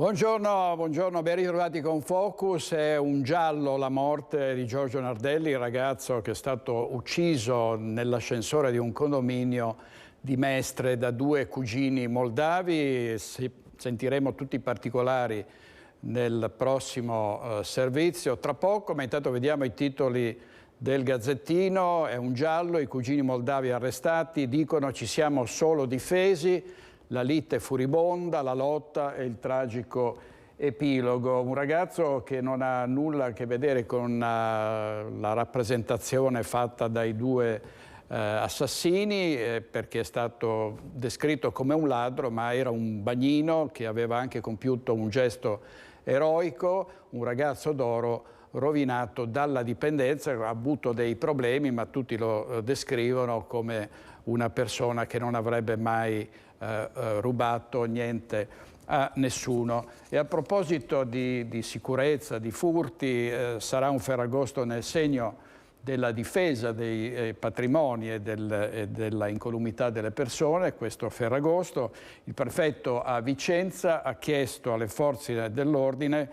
Buongiorno, ben ritrovati con Focus. È un giallo la morte di Giorgio Nardelli, il ragazzo che è stato ucciso nell'ascensore di un condominio di Mestre da due cugini moldavi. Sentiremo tutti i particolari nel prossimo servizio tra poco, ma intanto vediamo i titoli del Gazzettino. È un giallo, i cugini moldavi arrestati, dicono ci siamo solo difesi. La lite furibonda, la lotta e il tragico epilogo. Un ragazzo che non ha nulla a che vedere con la rappresentazione fatta dai due assassini, perché è stato descritto come un ladro, ma era un bagnino che aveva anche compiuto un gesto eroico, un ragazzo d'oro rovinato dalla dipendenza, ha avuto dei problemi, ma tutti lo descrivono come una persona che non avrebbe mai rubato niente a nessuno. E a proposito di sicurezza, di furti, sarà un Ferragosto nel segno della difesa dei patrimoni e della incolumità delle persone. Questo Ferragosto il prefetto a Vicenza ha chiesto alle forze dell'ordine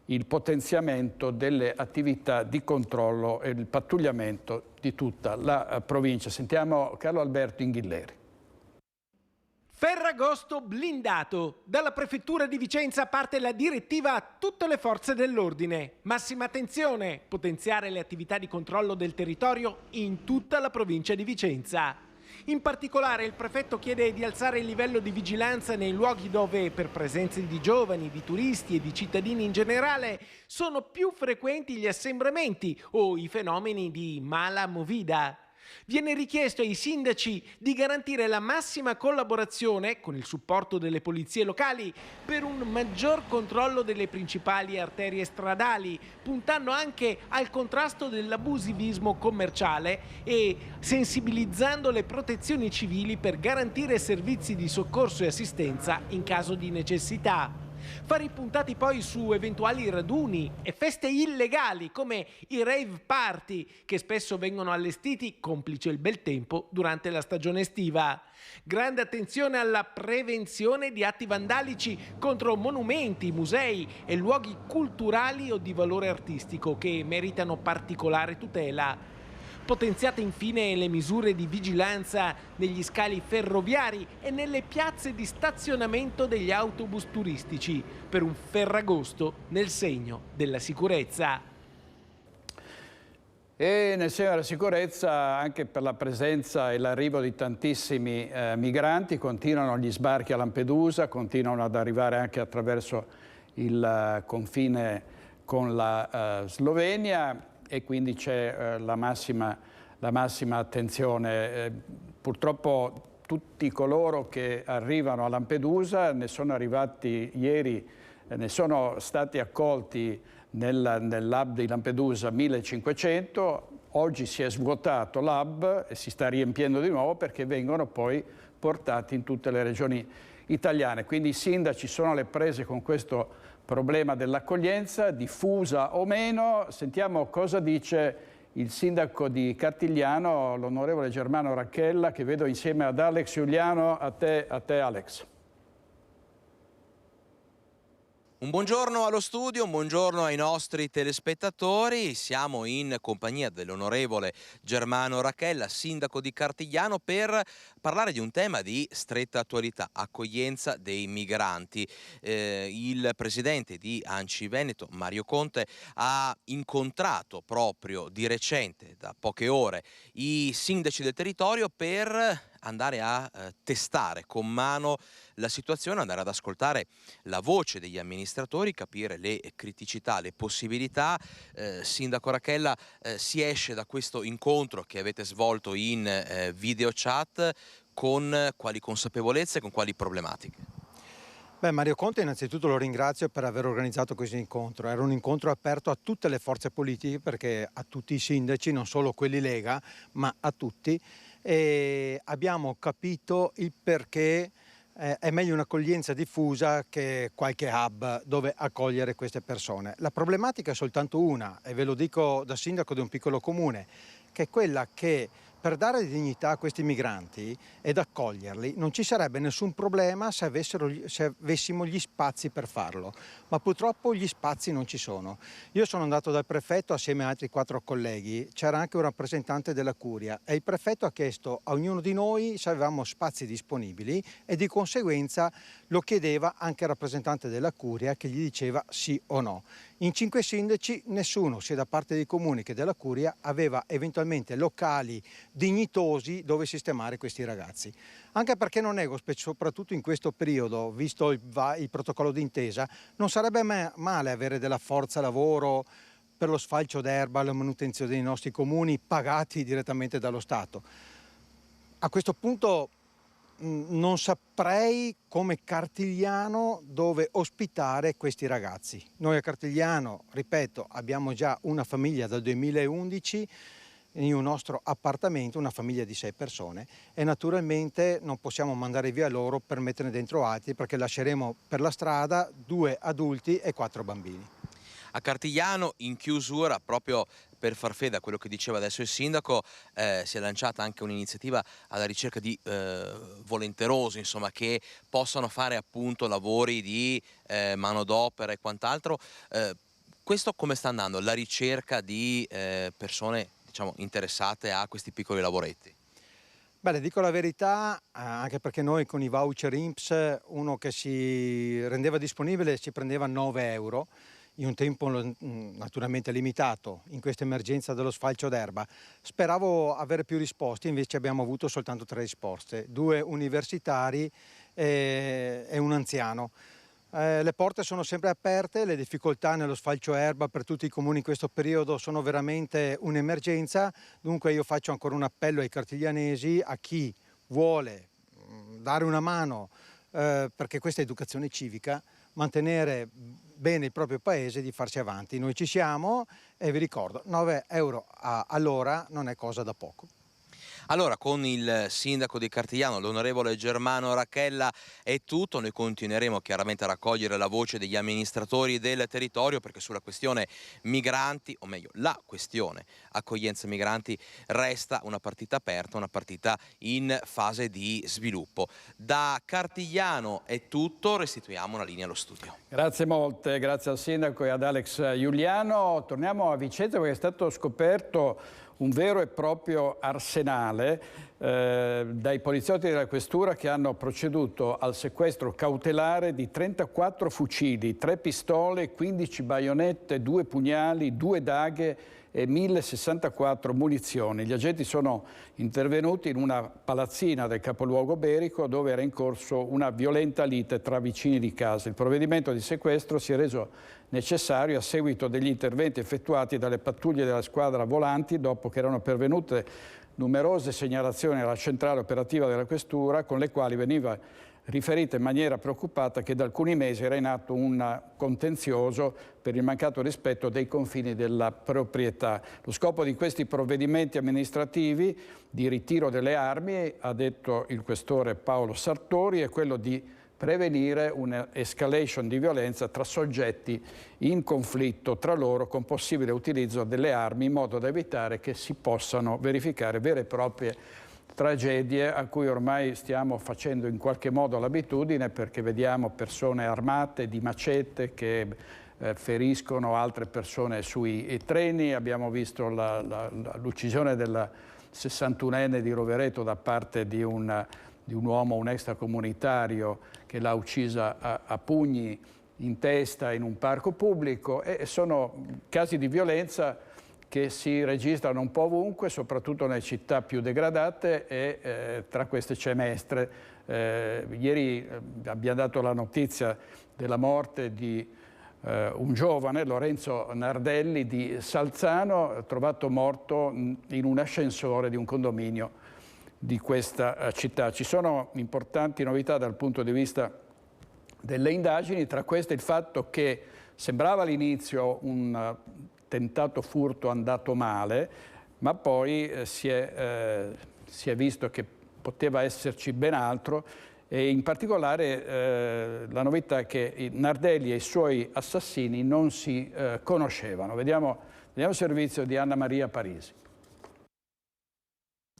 il potenziamento delle attività di controllo e il pattugliamento di tutta la provincia. Sentiamo Carlo Alberto Inghilleri. Ferragosto blindato. Dalla prefettura di Vicenza parte la direttiva a tutte le forze dell'ordine. Massima attenzione, potenziare le attività di controllo del territorio in tutta la provincia di Vicenza. In particolare il prefetto chiede di alzare il livello di vigilanza nei luoghi dove, per presenze di giovani, di turisti e di cittadini in generale, sono più frequenti gli assembramenti o i fenomeni di mala movida. Viene richiesto ai sindaci di garantire la massima collaborazione con il supporto delle polizie locali per un maggior controllo delle principali arterie stradali, puntando anche al contrasto dell'abusivismo commerciale e sensibilizzando le protezioni civili per garantire servizi di soccorso e assistenza in caso di necessità. Fari puntati poi su eventuali raduni e feste illegali come i rave party che spesso vengono allestiti, complice il bel tempo, durante la stagione estiva. Grande attenzione alla prevenzione di atti vandalici contro monumenti, musei e luoghi culturali o di valore artistico che meritano particolare tutela. Potenziate infine le misure di vigilanza negli scali ferroviari e nelle piazze di stazionamento degli autobus turistici per un Ferragosto nel segno della sicurezza. E nel segno della sicurezza, anche per la presenza e l'arrivo di tantissimi migranti, continuano gli sbarchi a Lampedusa, continuano ad arrivare anche attraverso il confine con la Slovenia, e quindi c'è la massima attenzione. Purtroppo tutti coloro che arrivano a Lampedusa ne sono arrivati ieri, ne sono stati accolti nell'hub di Lampedusa 1500, oggi si è svuotato l'hub e si sta riempiendo di nuovo perché vengono poi portati in tutte le regioni italiane. Quindi i sindaci sono alle prese con questo problema dell'accoglienza, diffusa o meno. Sentiamo cosa dice il sindaco di Cartigliano, l'onorevole Germano Racchella, che vedo insieme ad Alex Giuliano. A te Alex. Un buongiorno allo studio, un buongiorno ai nostri telespettatori. Siamo in compagnia dell'onorevole Germano Racchella, sindaco di Cartigliano, per parlare di un tema di stretta attualità: accoglienza dei migranti. Il presidente di ANCI Veneto, Mario Conte, ha incontrato proprio di recente, da poche ore, i sindaci del territorio per andare a testare con mano la situazione, andare ad ascoltare la voce degli amministratori, capire le criticità, le possibilità. Sindaco Racchella, si esce da questo incontro che avete svolto in video chat con quali consapevolezze e con quali problematiche? Beh, Mario Conte innanzitutto lo ringrazio per aver organizzato questo incontro. Era un incontro aperto a tutte le forze politiche, perché a tutti i sindaci, non solo quelli Lega, ma a tutti, e abbiamo capito il perché è meglio un'accoglienza diffusa che qualche hub dove accogliere queste persone. La problematica è soltanto una, e ve lo dico da sindaco di un piccolo comune, che è quella che per dare dignità a questi migranti ed accoglierli non ci sarebbe nessun problema se avessimo gli spazi per farlo, ma purtroppo gli spazi non ci sono. Io sono andato dal prefetto assieme a altri 4 colleghi, c'era anche un rappresentante della Curia e il prefetto ha chiesto a ognuno di noi se avevamo spazi disponibili e di conseguenza lo chiedeva anche al rappresentante della Curia che gli diceva sì o no. In 5 sindaci nessuno, sia da parte dei comuni che della Curia, aveva eventualmente locali dignitosi dove sistemare questi ragazzi. Anche perché non nego, soprattutto in questo periodo, visto il protocollo d'intesa, non sarebbe male avere della forza lavoro per lo sfalcio d'erba, la manutenzione dei nostri comuni, pagati direttamente dallo Stato. A questo punto non saprei come Cartigliano dove ospitare questi ragazzi. Noi a Cartigliano, ripeto, abbiamo già una famiglia dal 2011 in un nostro appartamento, una famiglia di 6 persone e naturalmente non possiamo mandare via loro per metterne dentro altri perché lasceremo per la strada 2 adulti e 4 bambini. A Cartigliano, in chiusura, proprio per far fede a quello che diceva adesso il sindaco, si è lanciata anche un'iniziativa alla ricerca di volenterosi, insomma, che possano fare appunto lavori di manodopera e quant'altro. Questo come sta andando? La ricerca di persone, diciamo, interessate a questi piccoli lavoretti? Beh, le dico la verità, anche perché noi con i voucher INPS, uno che si rendeva disponibile ci prendeva 9 euro, in un tempo naturalmente limitato, in questa emergenza dello sfalcio d'erba. Speravo avere più risposte, invece abbiamo avuto soltanto 3 risposte, 2 universitari e un anziano. Le porte sono sempre aperte, le difficoltà nello sfalcio erba per tutti i comuni in questo periodo sono veramente un'emergenza, dunque io faccio ancora un appello ai cartiglianesi, a chi vuole dare una mano, perché questa è educazione civica, mantenere bene il proprio paese, di farsi avanti. Noi ci siamo e vi ricordo, 9 euro all'ora non è cosa da poco. Allora, con il sindaco di Cartigliano, l'onorevole Germano Racchella, è tutto. Noi continueremo chiaramente a raccogliere la voce degli amministratori del territorio, perché sulla questione migranti, o meglio la questione accoglienza migranti, resta una partita aperta, una partita in fase di sviluppo. Da Cartigliano è tutto, restituiamo una linea allo studio. Grazie molte, grazie al sindaco e ad Alex Giuliano. Torniamo a Vicenza perché è stato scoperto un vero e proprio arsenale dai poliziotti della questura che hanno proceduto al sequestro cautelare di 34 fucili, 3 pistole, 15 baionette, 2 pugnali, 2 daghe e 1064 munizioni. Gli agenti sono intervenuti in una palazzina del capoluogo berico dove era in corso una violenta lite tra vicini di casa. Il provvedimento di sequestro si è reso necessario a seguito degli interventi effettuati dalle pattuglie della squadra volanti dopo che erano pervenute numerose segnalazioni alla centrale operativa della questura con le quali veniva riferita in maniera preoccupata che da alcuni mesi era in atto un contenzioso per il mancato rispetto dei confini della proprietà. Lo scopo di questi provvedimenti amministrativi di ritiro delle armi, ha detto il questore Paolo Sartori, è quello di prevenire un'escalation di violenza tra soggetti in conflitto tra loro con possibile utilizzo delle armi in modo da evitare che si possano verificare vere e proprie tragedie a cui ormai stiamo facendo in qualche modo l'abitudine perché vediamo persone armate di macete che feriscono altre persone sui treni. Abbiamo visto l'uccisione della 61enne di Rovereto da parte di un uomo, un extracomunitario, che l'ha uccisa a pugni in testa in un parco pubblico, e sono casi di violenza che si registrano un po' ovunque, soprattutto nelle città più degradate, e tra queste c'è Mestre. Ieri abbiamo dato la notizia della morte di un giovane, Lorenzo Nardelli di Salzano, trovato morto in un ascensore di un condominio di questa città. Ci sono importanti novità dal punto di vista delle indagini, tra queste il fatto che sembrava all'inizio un tentato furto andato male, ma poi si è visto che poteva esserci ben altro, e in particolare la novità è che Nardelli e i suoi assassini non si conoscevano. Vediamo il servizio di Anna Maria Parisi.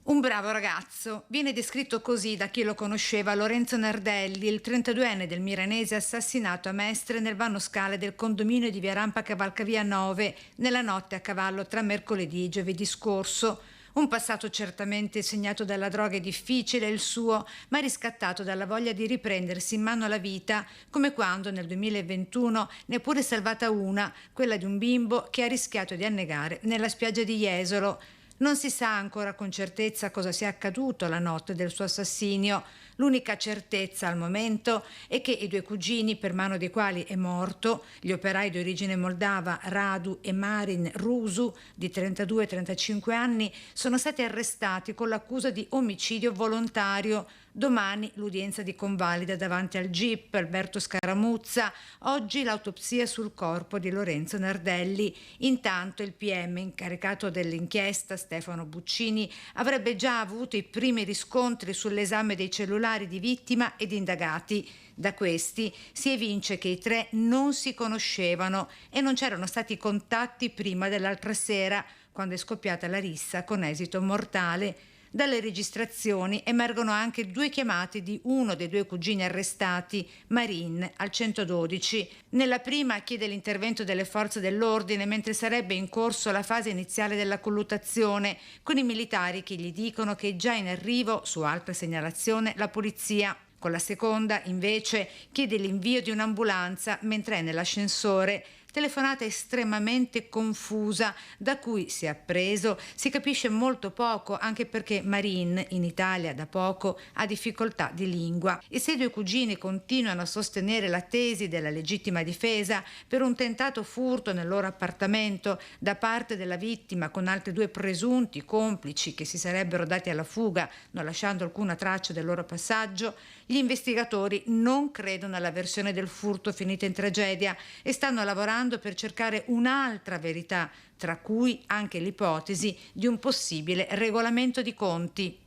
Un bravo ragazzo, viene descritto così da chi lo conosceva Lorenzo Nardelli, il 32enne del milanese assassinato a Mestre nel vano scale del condominio di via Rampa Cavalcavia 9 nella notte a cavallo tra mercoledì e giovedì scorso. Un passato certamente segnato dalla droga e difficile il suo, ma riscattato dalla voglia di riprendersi in mano la vita, come quando nel 2021 ne è pure salvata una, quella di un bimbo che ha rischiato di annegare nella spiaggia di Jesolo. Non si sa ancora con certezza cosa sia accaduto la notte del suo assassinio. L'unica certezza al momento è che i due cugini, per mano dei quali è morto, gli operai di origine moldava Radu e Marin Rusu, di 32 e 35 anni, sono stati arrestati con l'accusa di omicidio volontario. Domani l'udienza di convalida davanti al GIP Alberto Scaramuzza, oggi l'autopsia sul corpo di Lorenzo Nardelli. Intanto il PM incaricato dell'inchiesta, Stefano Buccini, avrebbe già avuto i primi riscontri sull'esame dei cellulari di vittima ed indagati. Da questi si evince che i tre non si conoscevano e non c'erano stati contatti prima dell'altra sera, quando è scoppiata la rissa con esito mortale. Dalle registrazioni emergono anche 2 chiamate di uno dei 2 cugini arrestati, Marin, al 112. Nella prima chiede l'intervento delle forze dell'ordine mentre sarebbe in corso la fase iniziale della colluttazione, con i militari che gli dicono che è già in arrivo, su altra segnalazione, la polizia. Con la seconda, invece, chiede l'invio di un'ambulanza mentre è nell'ascensore. Telefonata estremamente confusa, da cui, si è appreso, si capisce molto poco, anche perché Marin, in Italia da poco, ha difficoltà di lingua. I 6 due cugini continuano a sostenere la tesi della legittima difesa per un tentato furto nel loro appartamento da parte della vittima con altri 2 presunti complici che si sarebbero dati alla fuga, non lasciando alcuna traccia del loro passaggio. Gli investigatori non credono alla versione del furto finita in tragedia e stanno lavorando per cercare un'altra verità, tra cui anche l'ipotesi di un possibile regolamento di conti.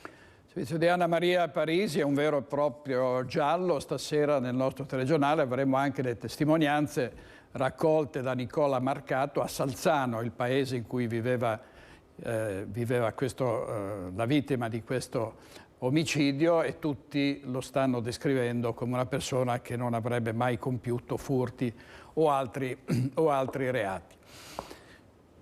Il servizio di Anna Maria Parisi è un vero e proprio giallo. Stasera nel nostro telegiornale avremo anche le testimonianze raccolte da Nicola Marcato a Salzano, il paese in cui viveva la vittima di questo omicidio, e tutti lo stanno descrivendo come una persona che non avrebbe mai compiuto furti o altri reati.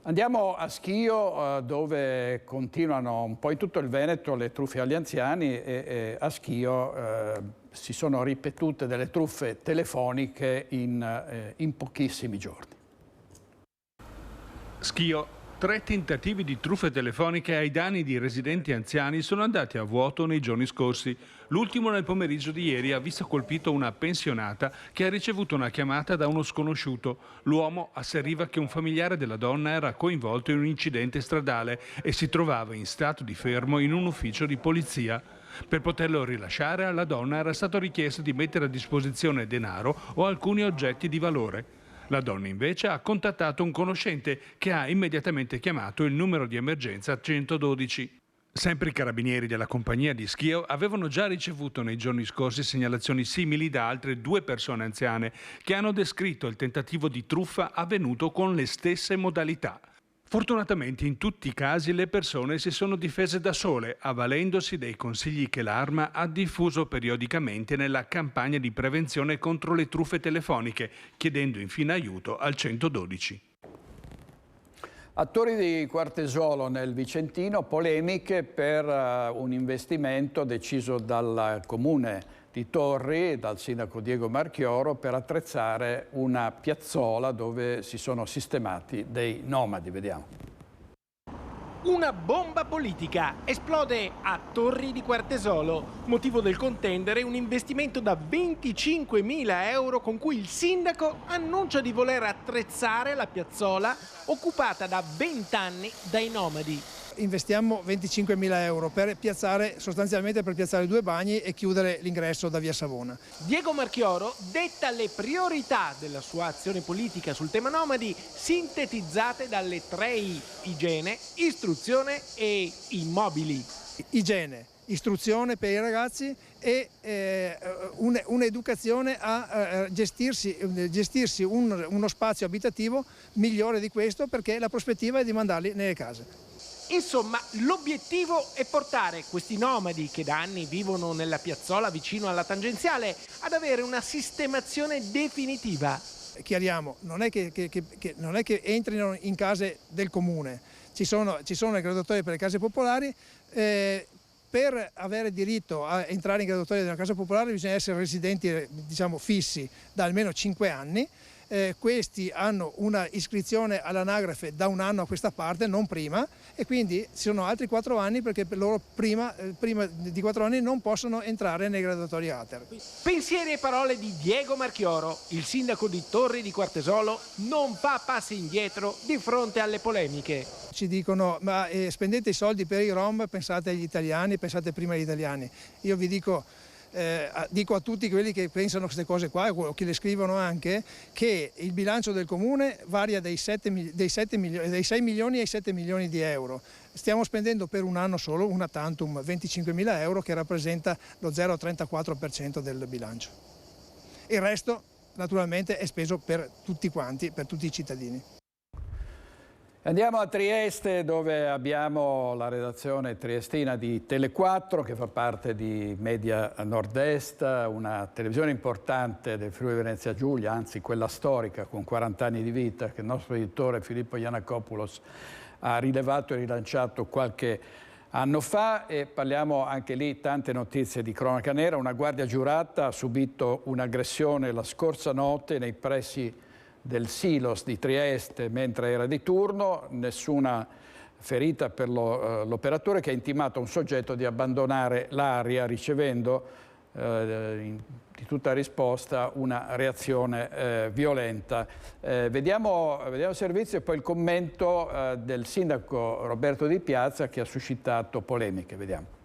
Andiamo a Schio, dove continuano un po' in tutto il Veneto le truffe agli anziani, e a Schio si sono ripetute delle truffe telefoniche in pochissimi giorni. Schio. 3 tentativi di truffe telefoniche ai danni di residenti anziani sono andati a vuoto nei giorni scorsi. L'ultimo nel pomeriggio di ieri ha visto colpito una pensionata che ha ricevuto una chiamata da uno sconosciuto. L'uomo asseriva che un familiare della donna era coinvolto in un incidente stradale e si trovava in stato di fermo in un ufficio di polizia. Per poterlo rilasciare, alla donna era stato richiesto di mettere a disposizione denaro o alcuni oggetti di valore. La donna invece ha contattato un conoscente che ha immediatamente chiamato il numero di emergenza 112. Sempre i carabinieri della compagnia di Schio avevano già ricevuto nei giorni scorsi segnalazioni simili da altre 2 persone anziane che hanno descritto il tentativo di truffa avvenuto con le stesse modalità. Fortunatamente in tutti i casi le persone si sono difese da sole, avvalendosi dei consigli che l'Arma ha diffuso periodicamente nella campagna di prevenzione contro le truffe telefoniche, chiedendo infine aiuto al 112. A Torri di Quartesolo, nel Vicentino, polemiche per un investimento deciso dal comune di Torri, dal sindaco Diego Marchioro, per attrezzare una piazzola dove si sono sistemati dei nomadi. Vediamo. Una bomba politica esplode a Torri di Quartesolo, motivo del contendere un investimento da 25.000 euro con cui il sindaco annuncia di voler attrezzare la piazzola occupata da 20 anni dai nomadi. Investiamo 25.000 euro sostanzialmente per piazzare 2 bagni e chiudere l'ingresso da via Savona. Diego Marchioro detta le priorità della sua azione politica sul tema nomadi, sintetizzate dalle 3 I: igiene, istruzione e immobili. Igiene, istruzione per i ragazzi e un'educazione a gestirsi uno spazio abitativo migliore di questo, perché la prospettiva è di mandarli nelle case. Insomma, l'obiettivo è portare questi nomadi che da anni vivono nella piazzola vicino alla tangenziale ad avere una sistemazione definitiva. Chiariamo, non è che entrino in case del comune, ci sono le graduatorie per le case popolari. Per avere diritto a entrare in graduatoria della casa popolare bisogna essere residenti, diciamo, fissi da almeno 5 anni. Questi hanno una iscrizione all'anagrafe da un anno a questa parte, non prima, e quindi ci sono altri 4 anni perché per loro prima di 4 anni non possono entrare nei graduatori ATER. Pensieri e parole di Diego Marchioro, il sindaco di Torri di Quartesolo, non fa passi indietro di fronte alle polemiche. Ci dicono, ma spendete i soldi per i Rom, pensate agli italiani, pensate prima agli italiani. Io vi dico a tutti quelli che pensano queste cose qua, o che le scrivono anche, che il bilancio del comune varia dai 6 milioni ai 7 milioni di euro. Stiamo spendendo per un anno solo, una tantum, 25.000 euro, che rappresenta lo 0,34% del bilancio. Il resto naturalmente è speso per tutti quanti, per tutti i cittadini. Andiamo a Trieste, dove abbiamo la redazione triestina di Tele4, che fa parte di Media Nord-Est, una televisione importante del Friuli Venezia Giulia, anzi quella storica con 40 anni di vita, che il nostro editore Filippo Giannakopoulos ha rilevato e rilanciato qualche anno fa, e parliamo anche lì tante notizie di cronaca nera. Una guardia giurata ha subito un'aggressione la scorsa notte nei pressi del Silos di Trieste mentre era di turno, nessuna ferita per l'operatore, che ha intimato a un soggetto di abbandonare l'area, ricevendo di tutta risposta una reazione violenta. Vediamo il servizio e poi il commento del sindaco Roberto Di Piazza, che ha suscitato polemiche. Vediamo.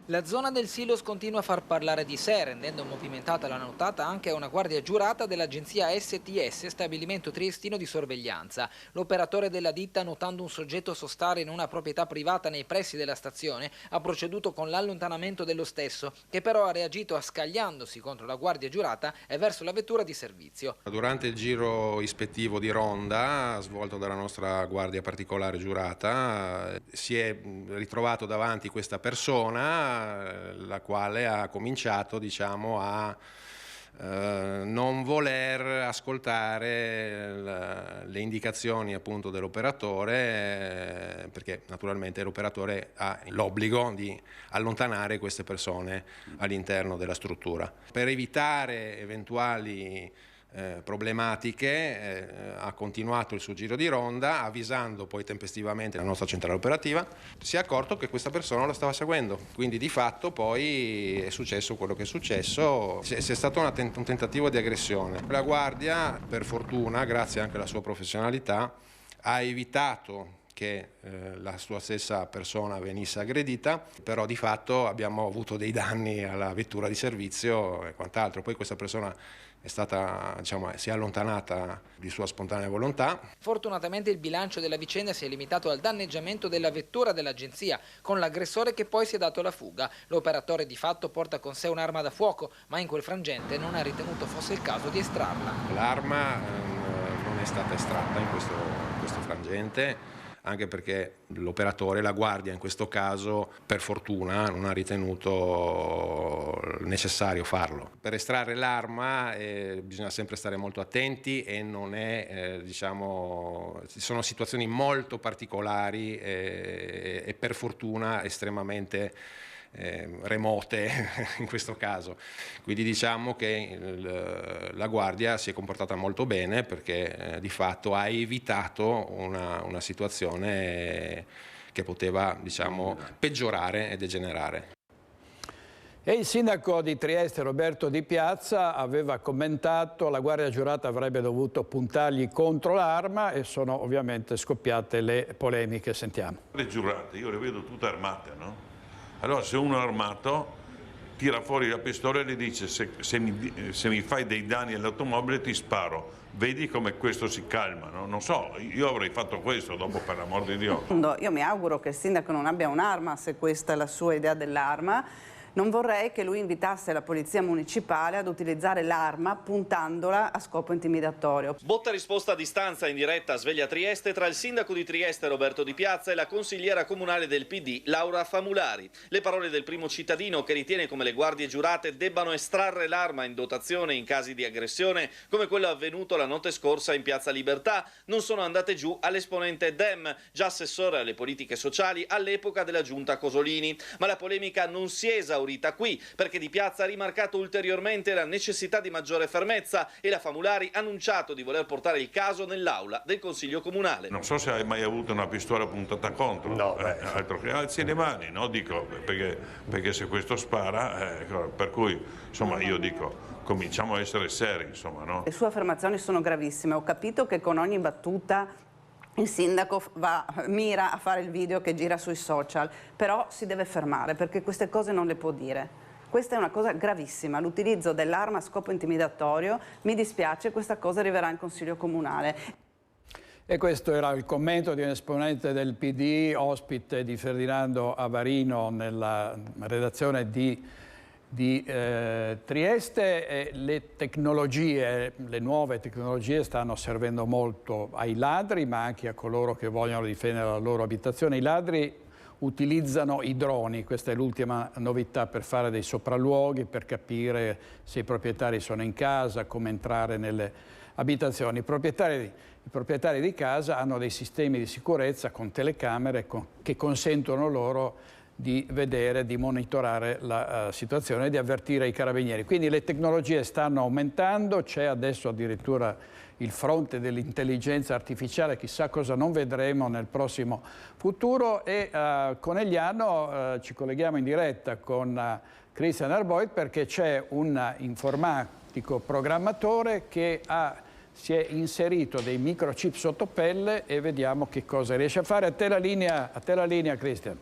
La zona del Silos continua a far parlare di sé, rendendo movimentata la nottata anche a una guardia giurata dell'agenzia STS, stabilimento triestino di sorveglianza. L'operatore della ditta, notando un soggetto sostare in una proprietà privata nei pressi della stazione, ha proceduto con l'allontanamento dello stesso, che però ha reagito scagliandosi contro la guardia giurata e verso la vettura di servizio. Durante il giro ispettivo di ronda, svolto dalla nostra guardia particolare giurata, si è ritrovato davanti questa persona, la quale ha cominciato, diciamo, a non voler ascoltare le indicazioni appunto dell'operatore, perché naturalmente l'operatore ha l'obbligo di allontanare queste persone all'interno della struttura. Per evitare eventuali problematiche ha continuato il suo giro di ronda, avvisando poi tempestivamente la nostra centrale operativa. Si è accorto che questa persona lo stava seguendo, quindi di fatto poi è successo quello che è successo. C'è stato un tentativo di aggressione. La guardia, per fortuna, grazie anche alla sua professionalità, ha evitato che la sua stessa persona venisse aggredita, però di fatto abbiamo avuto dei danni alla vettura di servizio e quant'altro. Poi questa persona è stata, diciamo, si è allontanata di sua spontanea volontà. Fortunatamente il bilancio della vicenda si è limitato al danneggiamento della vettura dell'agenzia, con l'aggressore che poi si è dato alla fuga. L'operatore di fatto porta con sé un'arma da fuoco, ma in quel frangente non ha ritenuto fosse il caso di estrarla. L'arma non è stata estratta in questo frangente, anche perché l'operatore, la guardia in questo caso, per fortuna non ha ritenuto necessario farlo. Per estrarre l'arma bisogna sempre stare molto attenti e non è, diciamo, ci sono situazioni molto particolari e per fortuna estremamente remote in questo caso, quindi diciamo che la guardia si è comportata molto bene, perché di fatto ha evitato una situazione che poteva, diciamo, peggiorare e degenerare. E il sindaco di Trieste, Roberto Di Piazza, aveva commentato: la guardia giurata avrebbe dovuto puntargli contro l'arma, e sono ovviamente scoppiate le polemiche. Sentiamo. Le giurate io le vedo tutte armate, no? Allora se uno è armato tira fuori la pistola e gli dice se mi fai dei danni all'automobile ti sparo. Vedi come questo si calma, no? Non so, io avrei fatto questo dopo, per l'amor di Dio. Io mi auguro che il sindaco non abbia un'arma, se questa è la sua idea dell'arma. Non vorrei che lui invitasse la polizia municipale ad utilizzare l'arma puntandola a scopo intimidatorio. Botta risposta a distanza in diretta a Sveglia Trieste tra il sindaco di Trieste Roberto Di Piazza e la consigliera comunale del PD Laura Famulari. Le parole del primo cittadino, che ritiene come le guardie giurate debbano estrarre l'arma in dotazione in casi di aggressione come quello avvenuto la notte scorsa in Piazza Libertà, non sono andate giù all'esponente Dem, già assessore alle politiche sociali all'epoca della giunta Cosolini. Ma la polemica non si è esaurita qui, perché Di Piazza ha rimarcato ulteriormente la necessità di maggiore fermezza e la Famulari ha annunciato di voler portare il caso nell'aula del Consiglio Comunale. Non so se hai mai avuto una pistola puntata contro. No, altro che alzi le mani, no? Dico, perché se questo spara, per cui insomma io dico cominciamo a essere seri, insomma, no? Le sue affermazioni sono gravissime. Ho capito che con ogni battuta il sindaco mira a fare il video che gira sui social, però si deve fermare perché queste cose non le può dire. Questa è una cosa gravissima, l'utilizzo dell'arma a scopo intimidatorio. Mi dispiace, questa cosa arriverà in Consiglio Comunale. E questo era il commento di un esponente del PD, ospite di Ferdinando Avarino nella redazione di Trieste. Le tecnologie, le nuove tecnologie stanno servendo molto ai ladri, ma anche a coloro che vogliono difendere la loro abitazione. I ladri utilizzano i droni, questa è l'ultima novità, per fare dei sopralluoghi, per capire se i proprietari sono in casa, come entrare nelle abitazioni. I proprietari di casa hanno dei sistemi di sicurezza con telecamere che consentono loro di vedere, di monitorare la situazione e di avvertire i carabinieri. Quindi le tecnologie stanno aumentando, c'è adesso addirittura il fronte dell'intelligenza artificiale, chissà cosa non vedremo nel prossimo futuro. E Conegliano ci colleghiamo in diretta con Christian Arboit perché c'è un informatico programmatore che si è inserito dei microchip sotto pelle e vediamo che cosa riesce a fare. A te la linea Christian.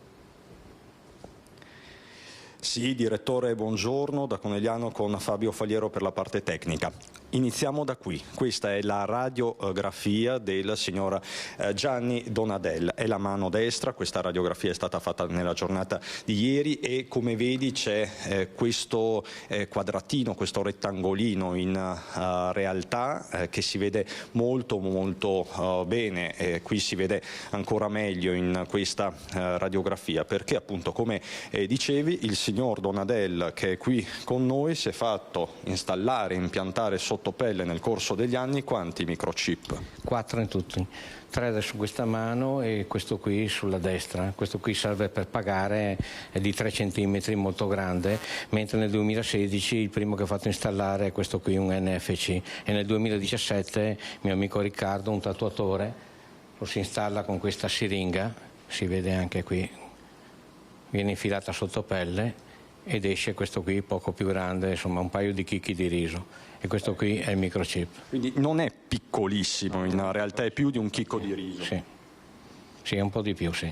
Sì, direttore, buongiorno, da Conegliano con Fabio Faliero per la parte tecnica. Iniziamo da qui. Questa è la radiografia del signor Gianni Donadel. È la mano destra, questa radiografia è stata fatta nella giornata di ieri e come vedi c'è questo quadratino, questo rettangolino in realtà che si vede molto bene. Qui si vede ancora meglio in questa radiografia perché appunto come dicevi il signor Donadel che è qui con noi si è fatto installare, impiantare sotto pelle nel corso degli anni quanti microchip? 4 in tutti, 3 su questa mano e questo qui sulla destra. Questo qui serve per pagare, è di 3 centimetri, molto grande, mentre nel 2016 il primo che ho fatto installare è questo qui, un NFC, e nel 2017 mio amico Riccardo, un tatuatore, lo si installa con questa siringa, si vede anche qui, viene infilata sotto pelle ed esce questo qui poco più grande, insomma un paio di chicchi di riso. E questo qui è il microchip. Quindi non è piccolissimo, in realtà è più di un chicco di riso. Sì, è un po' di più, sì.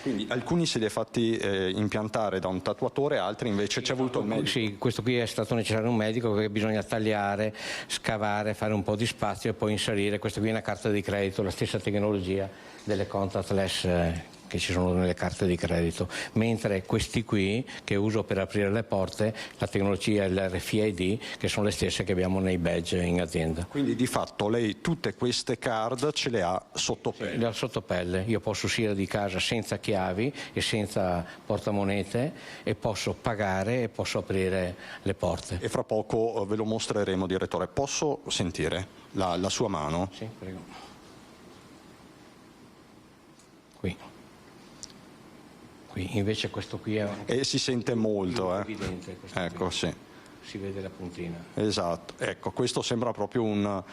Quindi alcuni se li è fatti impiantare da un tatuatore, altri invece ci è voluto il medico. Sì, questo qui è stato necessario un medico perché bisogna tagliare, scavare, fare un po' di spazio e poi inserire. Questo qui è una carta di credito, la stessa tecnologia delle contactless che ci sono nelle carte di credito, mentre questi qui che uso per aprire le porte, la tecnologia è l'RFID, che sono le stesse che abbiamo nei badge in azienda. Quindi di fatto lei tutte queste card ce le ha sotto pelle? Sì, le ha sotto pelle, io posso uscire di casa senza chiavi e senza portamonete e posso pagare e posso aprire le porte. E fra poco ve lo mostreremo, direttore. Posso sentire la sua mano? Sì, prego. Qui invece questo qui è e si sente molto evidente, ecco qui. Sì, si vede la puntina, esatto, ecco, questo sembra proprio un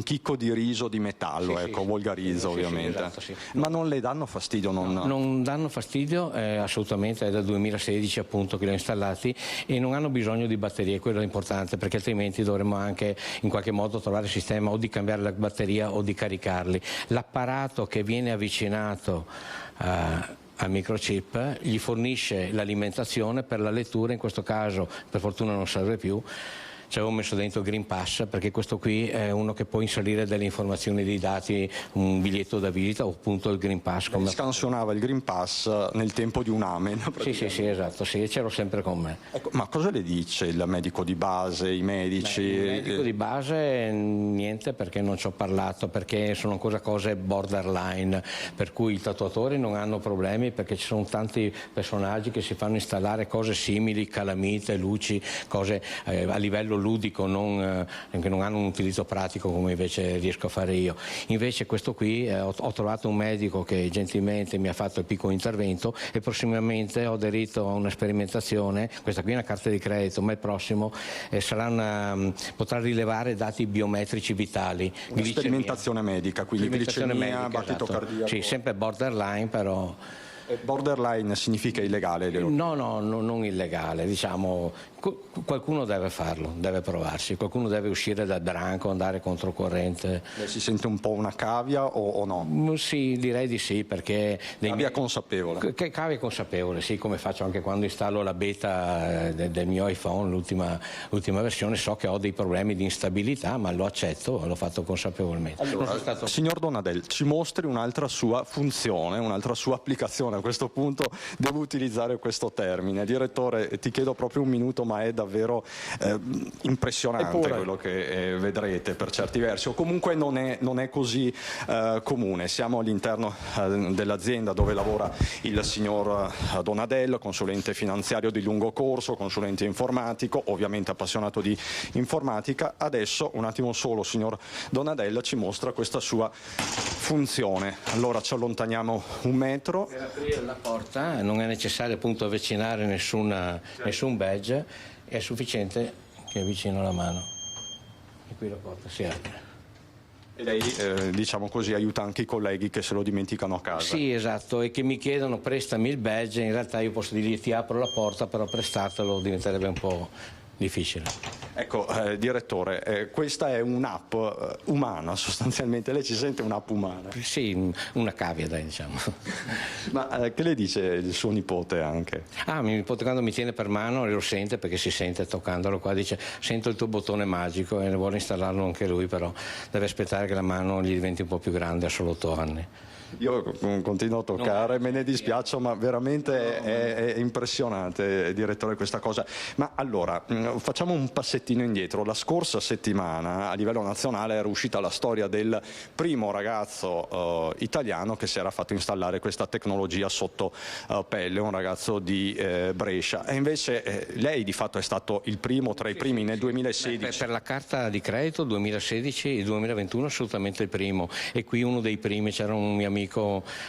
chicco di riso di metallo, ecco, sì, volgarizzo ovviamente, esatto, sì. Ma non le danno fastidio? Non danno fastidio, assolutamente, è dal 2016 appunto che li ho installati e non hanno bisogno di batterie, quello è importante perché altrimenti dovremmo anche in qualche modo trovare il sistema o di cambiare la batteria o di caricarli. L'apparato che viene avvicinato al microchip gli fornisce l'alimentazione per la lettura, in questo caso per fortuna non serve più, ci avevo messo dentro il Green Pass, perché questo qui è uno che può inserire delle informazioni, dei dati, un biglietto da visita o appunto il Green Pass. Come scansionava il Green Pass nel tempo di un amen. Sì, esatto, sì, ce l'ho sempre con me. Ecco, ma cosa le dice il medico di base, i medici? Il medico di base niente, perché non ci ho parlato, perché sono ancora cose borderline, per cui i tatuatori non hanno problemi, perché ci sono tanti personaggi che si fanno installare cose simili, calamite, luci, cose a livello ludico, che non hanno un utilizzo pratico come invece riesco a fare io. Invece questo qui ho trovato un medico che gentilmente mi ha fatto il piccolo intervento e prossimamente ho aderito a una sperimentazione. Questa qui è una carta di credito, ma il prossimo potrà rilevare dati biometrici vitali. Una sperimentazione medica, quindi glicemia, battito esatto. cardiaco. Sì, sempre borderline, però. Borderline significa illegale? No, non illegale, diciamo, qualcuno deve farlo, deve provarsi, qualcuno deve uscire dal branco, andare controcorrente. Si sente un po' una cavia o no? Sì, direi di sì, perché... Cavia consapevole? Cavia consapevole, sì, come faccio anche quando installo la beta del mio iPhone, l'ultima versione, so che ho dei problemi di instabilità, ma lo accetto, l'ho fatto consapevolmente. Allora, signor Donadel, ci mostri un'altra sua funzione, un'altra sua applicazione. A questo punto devo utilizzare questo termine. Direttore, ti chiedo proprio un minuto, ma è davvero impressionante quello che vedrete per certi versi, o comunque non è così comune. Siamo all'interno dell'azienda dove lavora il signor Donadel, consulente finanziario di lungo corso, consulente informatico, ovviamente appassionato di informatica. Adesso un attimo solo, signor Donadel ci mostra questa sua funzione. Allora ci allontaniamo un metro. Per aprire la porta non è necessario appunto avvicinare nessun badge, è sufficiente che avvicino la mano e qui la porta si apre. E lei, diciamo così, aiuta anche i colleghi che se lo dimenticano a casa. Sì, esatto, e che mi chiedono prestami il badge, in realtà io posso dirgli ti apro la porta, però prestartelo diventerebbe un po' difficile. Ecco, direttore, questa è un'app umana sostanzialmente, lei ci sente un'app umana? Sì, una cavia dai, diciamo. Ma che le dice il suo nipote anche? Mio nipote quando mi tiene per mano lo sente, perché si sente toccandolo qua, dice sento il tuo bottone magico, e vuole installarlo anche lui, però deve aspettare che la mano gli diventi un po' più grande, ha solo 8 anni. Io continuo a toccare, me ne dispiaccio, ma veramente è impressionante, direttore, questa cosa. Ma allora, facciamo un passettino indietro. La scorsa settimana a livello nazionale era uscita la storia del primo ragazzo italiano che si era fatto installare questa tecnologia sotto pelle, un ragazzo di Brescia. E invece lei di fatto è stato il primo, tra i primi nel 2016. Per la carta di credito 2016 e 2021 assolutamente il primo, e qui uno dei primi, c'era un mio amico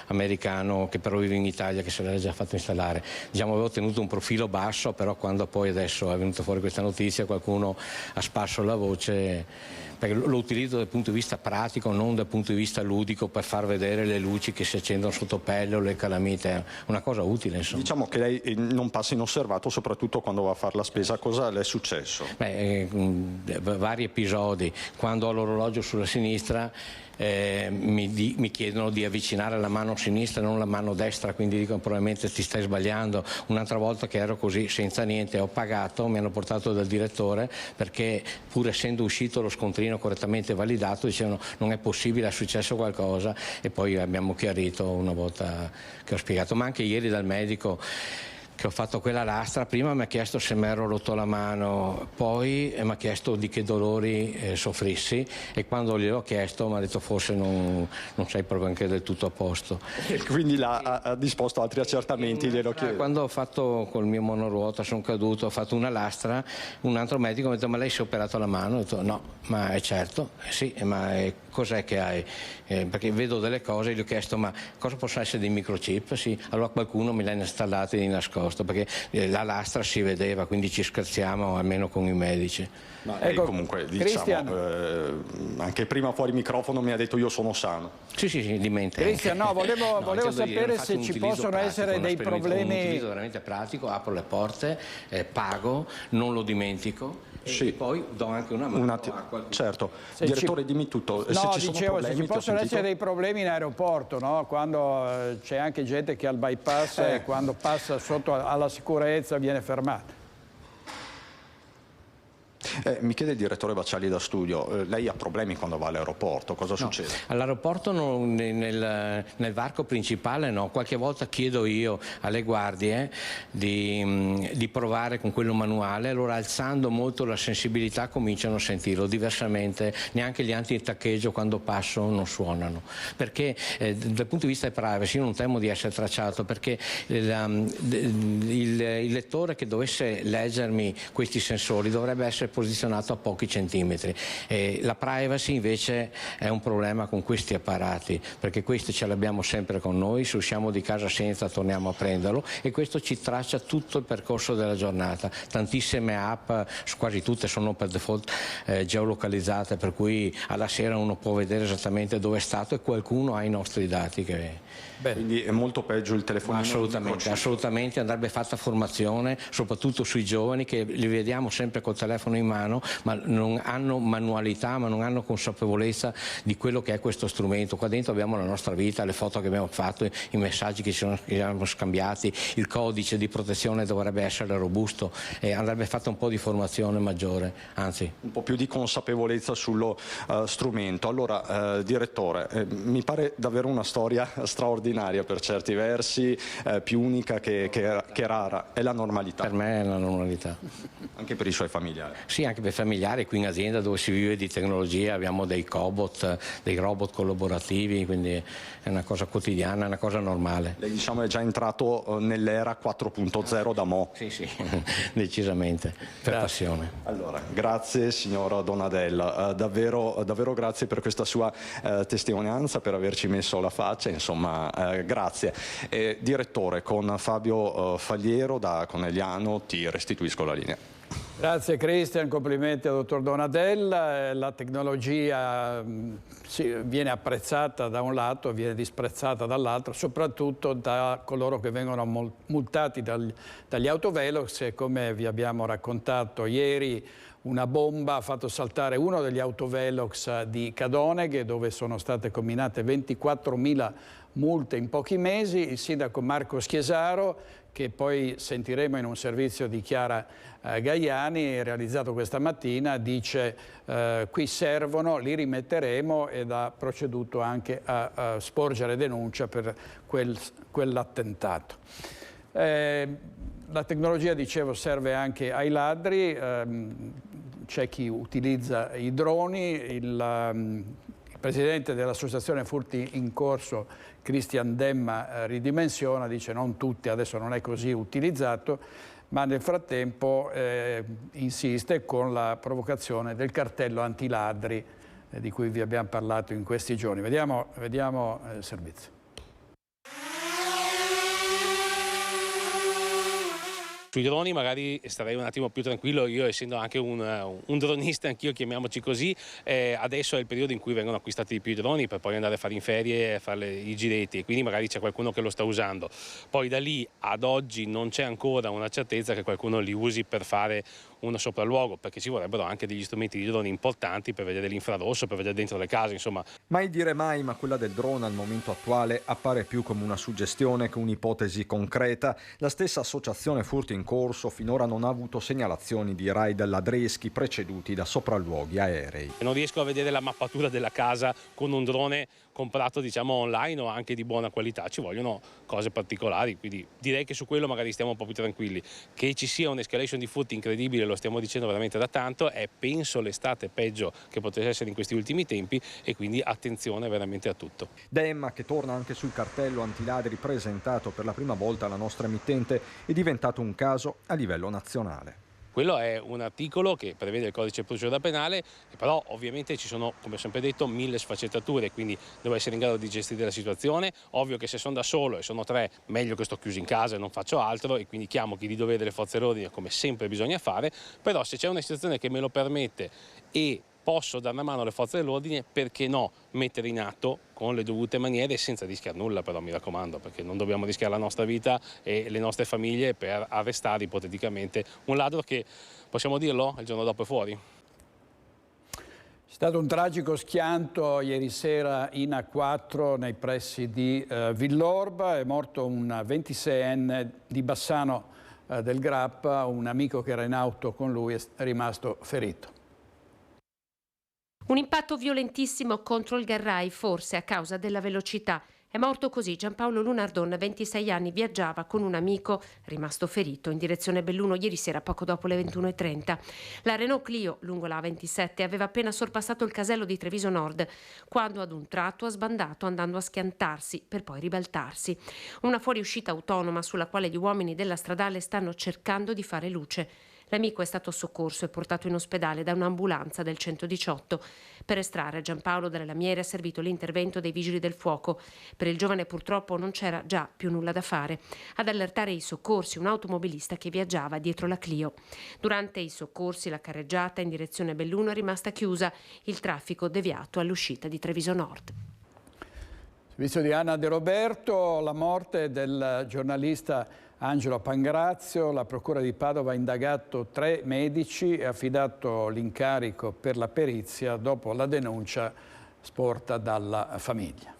americano che però vive in Italia che se l'era già fatto installare. Diciamo, avevo tenuto un profilo basso, però quando poi adesso è venuta fuori questa notizia qualcuno ha sparso la voce, perché lo utilizzo dal punto di vista pratico, non dal punto di vista ludico, per far vedere le luci che si accendono sotto pelle o le calamite, è una cosa utile, insomma. Diciamo che lei non passa inosservato, soprattutto quando va a fare la spesa. Cosa le è successo? Vari episodi. Quando ho l'orologio sulla sinistra mi chiedono di avvicinare la mano sinistra e non la mano destra, quindi dicono probabilmente ti stai sbagliando. Un'altra volta che ero così senza niente, ho pagato, mi hanno portato dal direttore, perché pur essendo uscito lo scontrino correttamente validato dicevano non è possibile, è successo qualcosa, e poi abbiamo chiarito una volta che ho spiegato. Ma anche ieri dal medico che ho fatto quella lastra, prima mi ha chiesto se mi ero rotto la mano, poi mi ha chiesto di che dolori soffrissi, e quando gliel'ho chiesto mi ha detto forse non sei proprio anche del tutto a posto. E quindi ha disposto altri accertamenti, glielo chiedo. Quando ho fatto col mio monoruota, sono caduto, ho fatto una lastra, un altro medico mi ha detto ma lei si è operato la mano? Ho detto no, ma è certo, sì, ma cos'è che hai? Perché vedo delle cose, gli ho chiesto ma cosa possono essere dei microchip? Sì, allora qualcuno me li ha installati di nascosto, perché la lastra si vedeva, quindi ci scherziamo almeno con i medici. Ma comunque diciamo, anche prima fuori microfono mi ha detto io sono sano. Sì, di mente. Cristian, volevo sapere se ci possono essere dei problemi. Un utilizzo veramente pratico, apro le porte, pago, non lo dimentico. Sì. E poi do anche una mano a qualcuno. Certo, direttore dimmi tutto. No, dicevo, se ci possono essere dei problemi in aeroporto, no? Quando c'è anche gente che ha il bypass e quando passa sotto alla sicurezza viene fermata. Mi chiede il direttore Bacciali da studio, lei ha problemi quando va all'aeroporto, cosa succede? All'aeroporto nel varco principale no, qualche volta chiedo io alle guardie di provare con quello manuale, allora alzando molto la sensibilità cominciano a sentirlo, diversamente neanche gli antitaccheggio quando passo non suonano, perché dal punto di vista di privacy io non temo di essere tracciato, perché il lettore che dovesse leggermi questi sensori dovrebbe essere posizionato a pochi centimetri. La privacy invece è un problema con questi apparati, perché questi ce l'abbiamo sempre con noi, se usciamo di casa senza torniamo a prenderlo e questo ci traccia tutto il percorso della giornata. Tantissime app, quasi tutte sono per default geolocalizzate, per cui alla sera uno può vedere esattamente dove è stato e qualcuno ha i nostri dati. Quindi è molto peggio il telefonino? Assolutamente, andrebbe fatta formazione, soprattutto sui giovani che li vediamo sempre col telefono in mano, ma non hanno manualità, ma non hanno consapevolezza di quello che è questo strumento. Qua dentro abbiamo la nostra vita, le foto che abbiamo fatto, i messaggi che ci siamo scambiati, il codice di protezione dovrebbe essere robusto e andrebbe fatta un po' di formazione maggiore, anzi. Un po' più di consapevolezza sullo strumento. Allora, direttore, mi pare davvero una storia straordinaria per certi versi, più unica che rara. È la normalità? Per me è la normalità. Anche per i suoi familiari? Sì, anche per i familiari. Qui in azienda dove si vive di tecnologia abbiamo dei cobot, dei robot collaborativi, quindi è una cosa quotidiana, è una cosa normale. Lei diciamo è già entrato nell'era 4.0 da mo'? Sì, decisamente, per passione. Allora, grazie signora Donadella, davvero grazie per questa sua testimonianza, per averci messo la faccia, insomma grazie. Direttore, con Fabio Fagliero da Conegliano ti restituisco la linea. Grazie Cristian, complimenti al dottor Donadella. La tecnologia viene apprezzata da un lato, viene disprezzata dall'altro, soprattutto da coloro che vengono multati dagli autovelox e come vi abbiamo raccontato ieri una bomba ha fatto saltare uno degli autovelox di Cadoneghe dove sono state comminate 24.000 multe in pochi mesi. Il sindaco Marco Schiesaro, che poi sentiremo in un servizio di Chiara Gaiani, realizzato questa mattina, dice qui servono, li rimetteremo, ed ha proceduto anche a sporgere denuncia per quell'attentato. La tecnologia, dicevo, serve anche ai ladri, c'è chi utilizza i droni, il presidente dell'associazione Furti in Corso, Cristian Demma, ridimensiona, dice non tutti, adesso non è così utilizzato, ma nel frattempo insiste con la provocazione del cartello antiladri di cui vi abbiamo parlato in questi giorni. Vediamo il servizio. Sui droni magari starei un attimo più tranquillo, io essendo anche un dronista, anch'io chiamiamoci così, adesso è il periodo in cui vengono acquistati di più i droni per poi andare a fare in ferie e fare i giretti, e quindi magari c'è qualcuno che lo sta usando. Poi da lì ad oggi non c'è ancora una certezza che qualcuno li usi per fare uno sopralluogo, perché ci vorrebbero anche degli strumenti di droni importanti per vedere l'infrarosso, per vedere dentro le case, insomma. Mai dire mai, ma quella del drone al momento attuale appare più come una suggestione che un'ipotesi concreta. La stessa associazione Furti in Corso finora non ha avuto segnalazioni di raid ladreschi preceduti da sopralluoghi aerei. Non riesco a vedere la mappatura della casa con un drone comprato diciamo online o anche di buona qualità, ci vogliono cose particolari, quindi direi che su quello magari stiamo un po' più tranquilli. Che ci sia un'escalation di furti incredibile lo stiamo dicendo veramente da tanto, è penso l'estate peggio che potesse essere in questi ultimi tempi, e quindi attenzione veramente a tutto. Demma, che torna anche sul cartello antiladri presentato per la prima volta alla nostra emittente, è diventato un caso a livello nazionale. Quello è un articolo che prevede il codice di procedura penale, però ovviamente ci sono, come ho sempre detto, 1000 sfaccettature, quindi devo essere in grado di gestire la situazione. Ovvio che se sono da solo e sono 3, meglio che sto chiuso in casa e non faccio altro, e quindi chiamo chi di dovere delle forze dell'ordine, come sempre bisogna fare, però se c'è una situazione che me lo permette e posso dare una mano alle forze dell'ordine, perché no, mettere in atto con le dovute maniere, senza rischiare nulla, però mi raccomando, perché non dobbiamo rischiare la nostra vita e le nostre famiglie per arrestare ipoteticamente un ladro che, possiamo dirlo, il giorno dopo è fuori. C'è stato un tragico schianto ieri sera in A4 nei pressi di Villorba, è morto un 26enne di Bassano del Grappa, un amico che era in auto con lui è rimasto ferito. Un impatto violentissimo contro il Garray, forse a causa della velocità. È morto così Giampaolo Lunardon, 26 anni, viaggiava con un amico rimasto ferito in direzione Belluno ieri sera poco dopo le 21:30. La Renault Clio, lungo la A27, aveva appena sorpassato il casello di Treviso Nord, quando ad un tratto ha sbandato andando a schiantarsi per poi ribaltarsi. Una fuoriuscita autonoma sulla quale gli uomini della stradale stanno cercando di fare luce. L'amico è stato soccorso e portato in ospedale da un'ambulanza del 118. Per estrarre Giampaolo dalle lamiere è servito l'intervento dei vigili del fuoco. Per il giovane purtroppo non c'era già più nulla da fare. Ad allertare i soccorsi un automobilista che viaggiava dietro la Clio. Durante i soccorsi la carreggiata in direzione Belluno è rimasta chiusa, il traffico deviato all'uscita di Treviso Nord. Servizio di Anna De Roberto, la morte del giornalista Angelo Pangrazio. La Procura di Padova ha indagato 3 medici e affidato l'incarico per la perizia dopo la denuncia sporta dalla famiglia.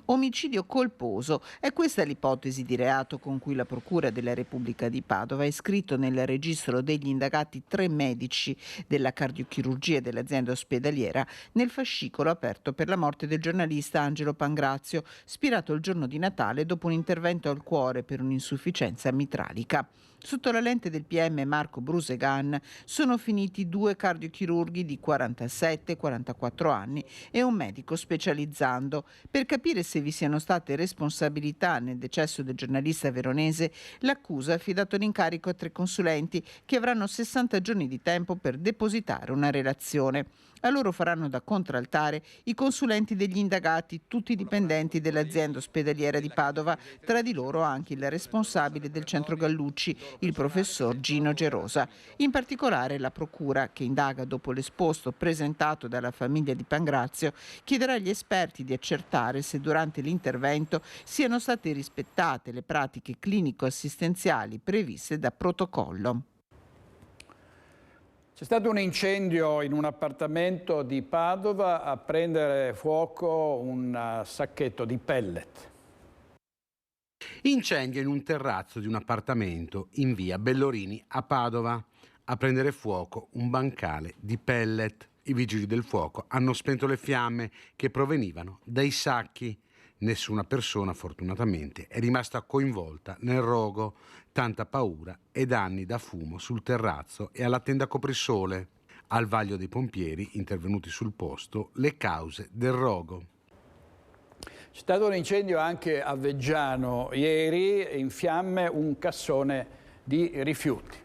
Omicidio colposo. È questa l'ipotesi di reato con cui la Procura della Repubblica di Padova ha iscritto nel registro degli indagati 3 medici della cardiochirurgia dell'azienda ospedaliera nel fascicolo aperto per la morte del giornalista Angelo Pangrazio, spirato il giorno di Natale dopo un intervento al cuore per un'insufficienza mitralica. Sotto la lente del PM Marco Brusegan sono finiti 2 cardiochirurghi di 47 e 44 anni e un medico specializzando. Per capire se vi siano state responsabilità nel decesso del giornalista veronese, l'accusa ha affidato l'incarico a 3 consulenti che avranno 60 giorni di tempo per depositare una relazione. A loro faranno da contraltare i consulenti degli indagati, tutti dipendenti dell'azienda ospedaliera di Padova, tra di loro anche il responsabile del centro Gallucci, il professor Gino Gerosa. In particolare la Procura, che indaga dopo l'esposto presentato dalla famiglia di Pangrazio, chiederà agli esperti di accertare se durante l'intervento siano state rispettate le pratiche clinico-assistenziali previste da protocollo. C'è stato un incendio in un appartamento di Padova, a prendere fuoco un sacchetto di pellet. Incendio in un terrazzo di un appartamento in via Bellorini a Padova. A prendere fuoco un bancale di pellet. I vigili del fuoco hanno spento le fiamme che provenivano dai sacchi. Nessuna persona, fortunatamente, è rimasta coinvolta nel rogo. Tanta paura e danni da fumo sul terrazzo e alla tenda coprisole. Al vaglio dei pompieri, intervenuti sul posto, le cause del rogo. C'è stato un incendio anche a Veggiano ieri, in fiamme un cassone di rifiuti.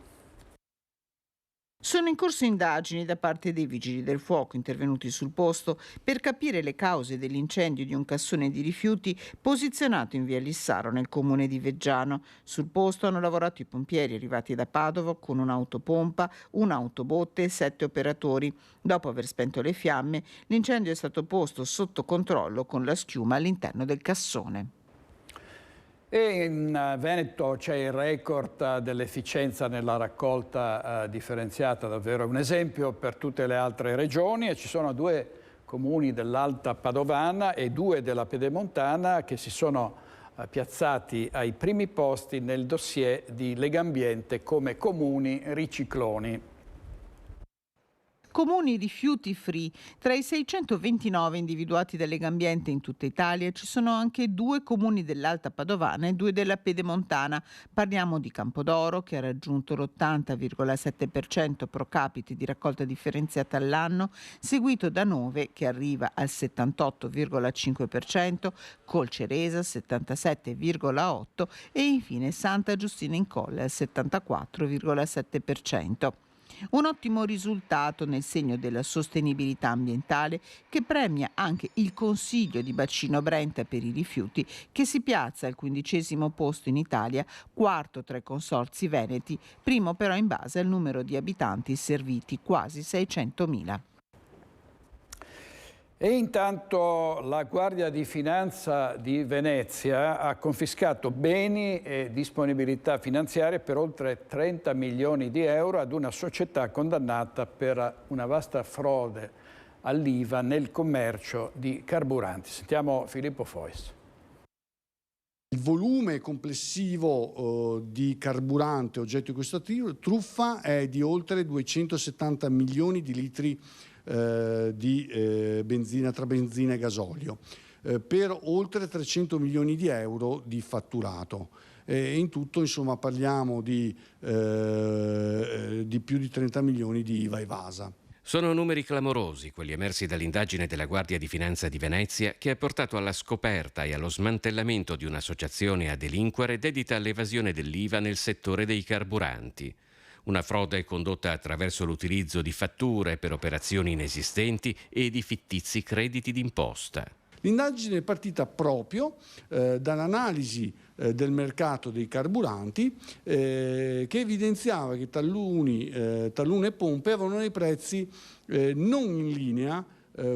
Sono in corso indagini da parte dei vigili del fuoco intervenuti sul posto per capire le cause dell'incendio di un cassone di rifiuti posizionato in via Lissaro nel comune di Veggiano. Sul posto hanno lavorato i pompieri arrivati da Padova con un'autopompa, un'autobotte e 7 operatori. Dopo aver spento le fiamme, l'incendio è stato posto sotto controllo con la schiuma all'interno del cassone. E in Veneto c'è il record dell'efficienza nella raccolta differenziata, davvero un esempio per tutte le altre regioni, e ci sono 2 comuni dell'Alta Padovana e 2 della Pedemontana che si sono piazzati ai primi posti nel dossier di Legambiente come comuni ricicloni. Comuni rifiuti free. Tra i 629 individuati da Legambiente in tutta Italia ci sono anche 2 comuni dell'Alta Padovana e 2 della Pedemontana. Parliamo di Campodoro, che ha raggiunto l'80,7% pro capite di raccolta differenziata all'anno, seguito da Nove, che arriva al 78,5%, Colceresa 77,8% e infine Santa Giustina in Colle al 74,7%. Un ottimo risultato nel segno della sostenibilità ambientale che premia anche il Consiglio di Bacino Brenta per i rifiuti, che si piazza al 15° posto in Italia, 4º tra i consorzi veneti, primo però in base al numero di abitanti serviti, quasi 600.000. E intanto la Guardia di Finanza di Venezia ha confiscato beni e disponibilità finanziarie per oltre 30 milioni di euro ad una società condannata per una vasta frode all'IVA nel commercio di carburanti. Sentiamo Filippo Fois. Il volume complessivo di carburante oggetto di questa truffa è di oltre 270 milioni di litri di benzina, tra benzina e gasolio, per oltre 300 milioni di euro di fatturato. In tutto, insomma, parliamo di più di 30 milioni di IVA evasa. Sono numeri clamorosi, quelli emersi dall'indagine della Guardia di Finanza di Venezia, che ha portato alla scoperta e allo smantellamento di un'associazione a delinquere dedita all'evasione dell'IVA nel settore dei carburanti. Una frode condotta attraverso l'utilizzo di fatture per operazioni inesistenti e di fittizi crediti d'imposta. L'indagine è partita proprio dall'analisi del mercato dei carburanti che evidenziava che talune pompe avevano dei prezzi non in linea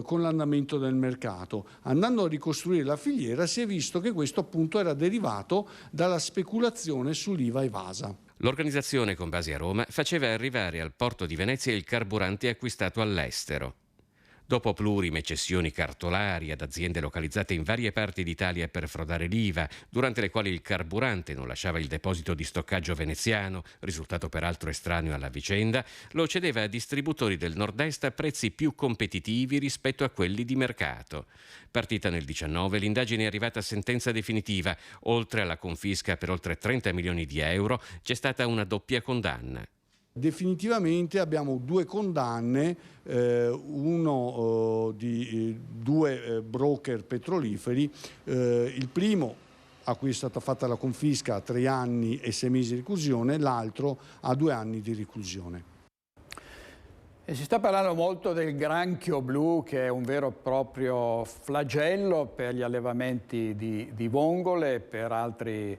con l'andamento del mercato. Andando a ricostruire la filiera si è visto che questo appunto era derivato dalla speculazione sull'IVA evasa. L'organizzazione con base a Roma faceva arrivare al porto di Venezia il carburante acquistato all'estero. Dopo plurime cessioni cartolari ad aziende localizzate in varie parti d'Italia per frodare l'IVA, durante le quali il carburante non lasciava il deposito di stoccaggio veneziano, risultato peraltro estraneo alla vicenda, lo cedeva a distributori del nord-est a prezzi più competitivi rispetto a quelli di mercato. Partita nel 2019, l'indagine è arrivata a sentenza definitiva. Oltre alla confisca per oltre 30 milioni di euro, c'è stata una doppia condanna. Definitivamente abbiamo due condanne, uno di due broker petroliferi, il primo a cui è stata fatta la confisca a 3 anni e 6 mesi di reclusione, l'altro a 2 anni di reclusione. E si sta parlando molto del granchio blu, che è un vero e proprio flagello per gli allevamenti di vongole e per altri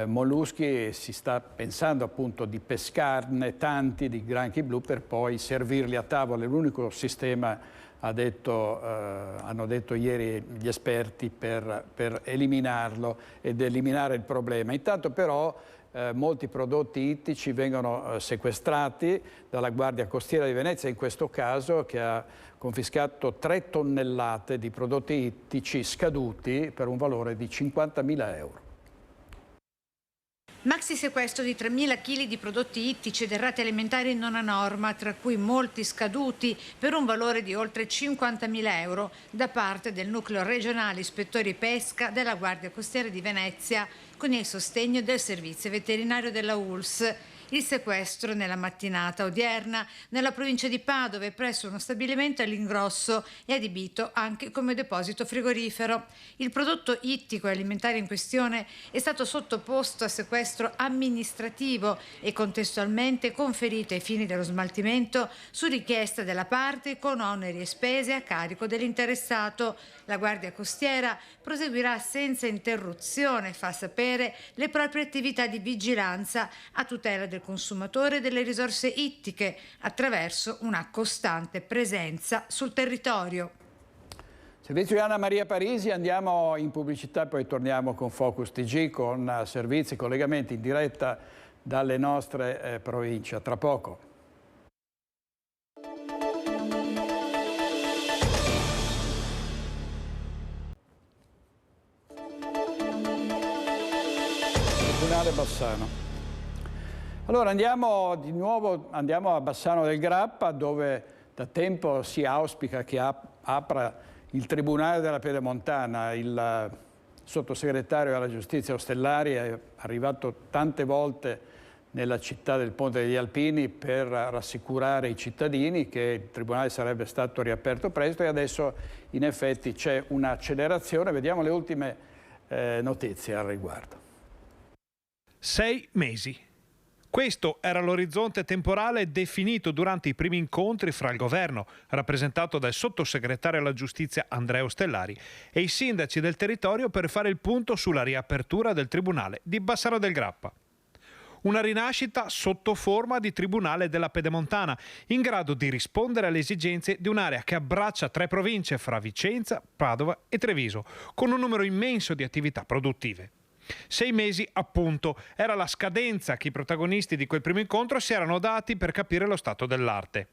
molluschi. Si sta pensando appunto di pescarne tanti di granchi blu per poi servirli a tavola. È l'unico sistema, hanno detto ieri gli esperti, per eliminarlo ed eliminare il problema. Intanto però molti prodotti ittici vengono sequestrati dalla Guardia Costiera di Venezia, in questo caso, che ha confiscato 3 tonnellate di prodotti ittici scaduti per un valore di 50.000 euro. Maxi sequestro di 3.000 kg di prodotti ittici e derrate alimentari non a norma, tra cui molti scaduti, per un valore di oltre 50.000 euro da parte del nucleo regionale ispettori pesca della Guardia Costiera di Venezia, con il sostegno del servizio veterinario della ULSS. Il sequestro nella mattinata odierna nella provincia di Padova presso uno stabilimento all'Ingrosso è adibito anche come deposito frigorifero. Il prodotto ittico e alimentare in questione è stato sottoposto a sequestro amministrativo e contestualmente conferito ai fini dello smaltimento su richiesta della parte con oneri e spese a carico dell'interessato. La Guardia Costiera proseguirà senza interruzione, fa sapere, le proprie attività di vigilanza a tutela del consumatore e delle risorse ittiche attraverso una costante presenza sul territorio. Servizio di Anna Maria Parisi, andiamo in pubblicità, poi torniamo con Focus TG, con servizi e collegamenti in diretta dalle nostre province. A tra poco. Tribunale Bassano. Allora andiamo a Bassano del Grappa, dove da tempo si auspica che apra il Tribunale della Pedemontana. Il sottosegretario alla Giustizia Ostellari è arrivato tante volte nella città del Ponte degli Alpini per rassicurare i cittadini che il Tribunale sarebbe stato riaperto presto, e adesso in effetti c'è un'accelerazione. Vediamo le ultime notizie al riguardo. 6 mesi. Questo era l'orizzonte temporale definito durante i primi incontri fra il governo, rappresentato dal sottosegretario alla giustizia Andrea Ostellari, e i sindaci del territorio per fare il punto sulla riapertura del Tribunale di Bassano del Grappa. Una rinascita sotto forma di Tribunale della Pedemontana, in grado di rispondere alle esigenze di un'area che abbraccia 3 province fra Vicenza, Padova e Treviso, con un numero immenso di attività produttive. 6 mesi, appunto, era la scadenza che i protagonisti di quel primo incontro si erano dati per capire lo stato dell'arte.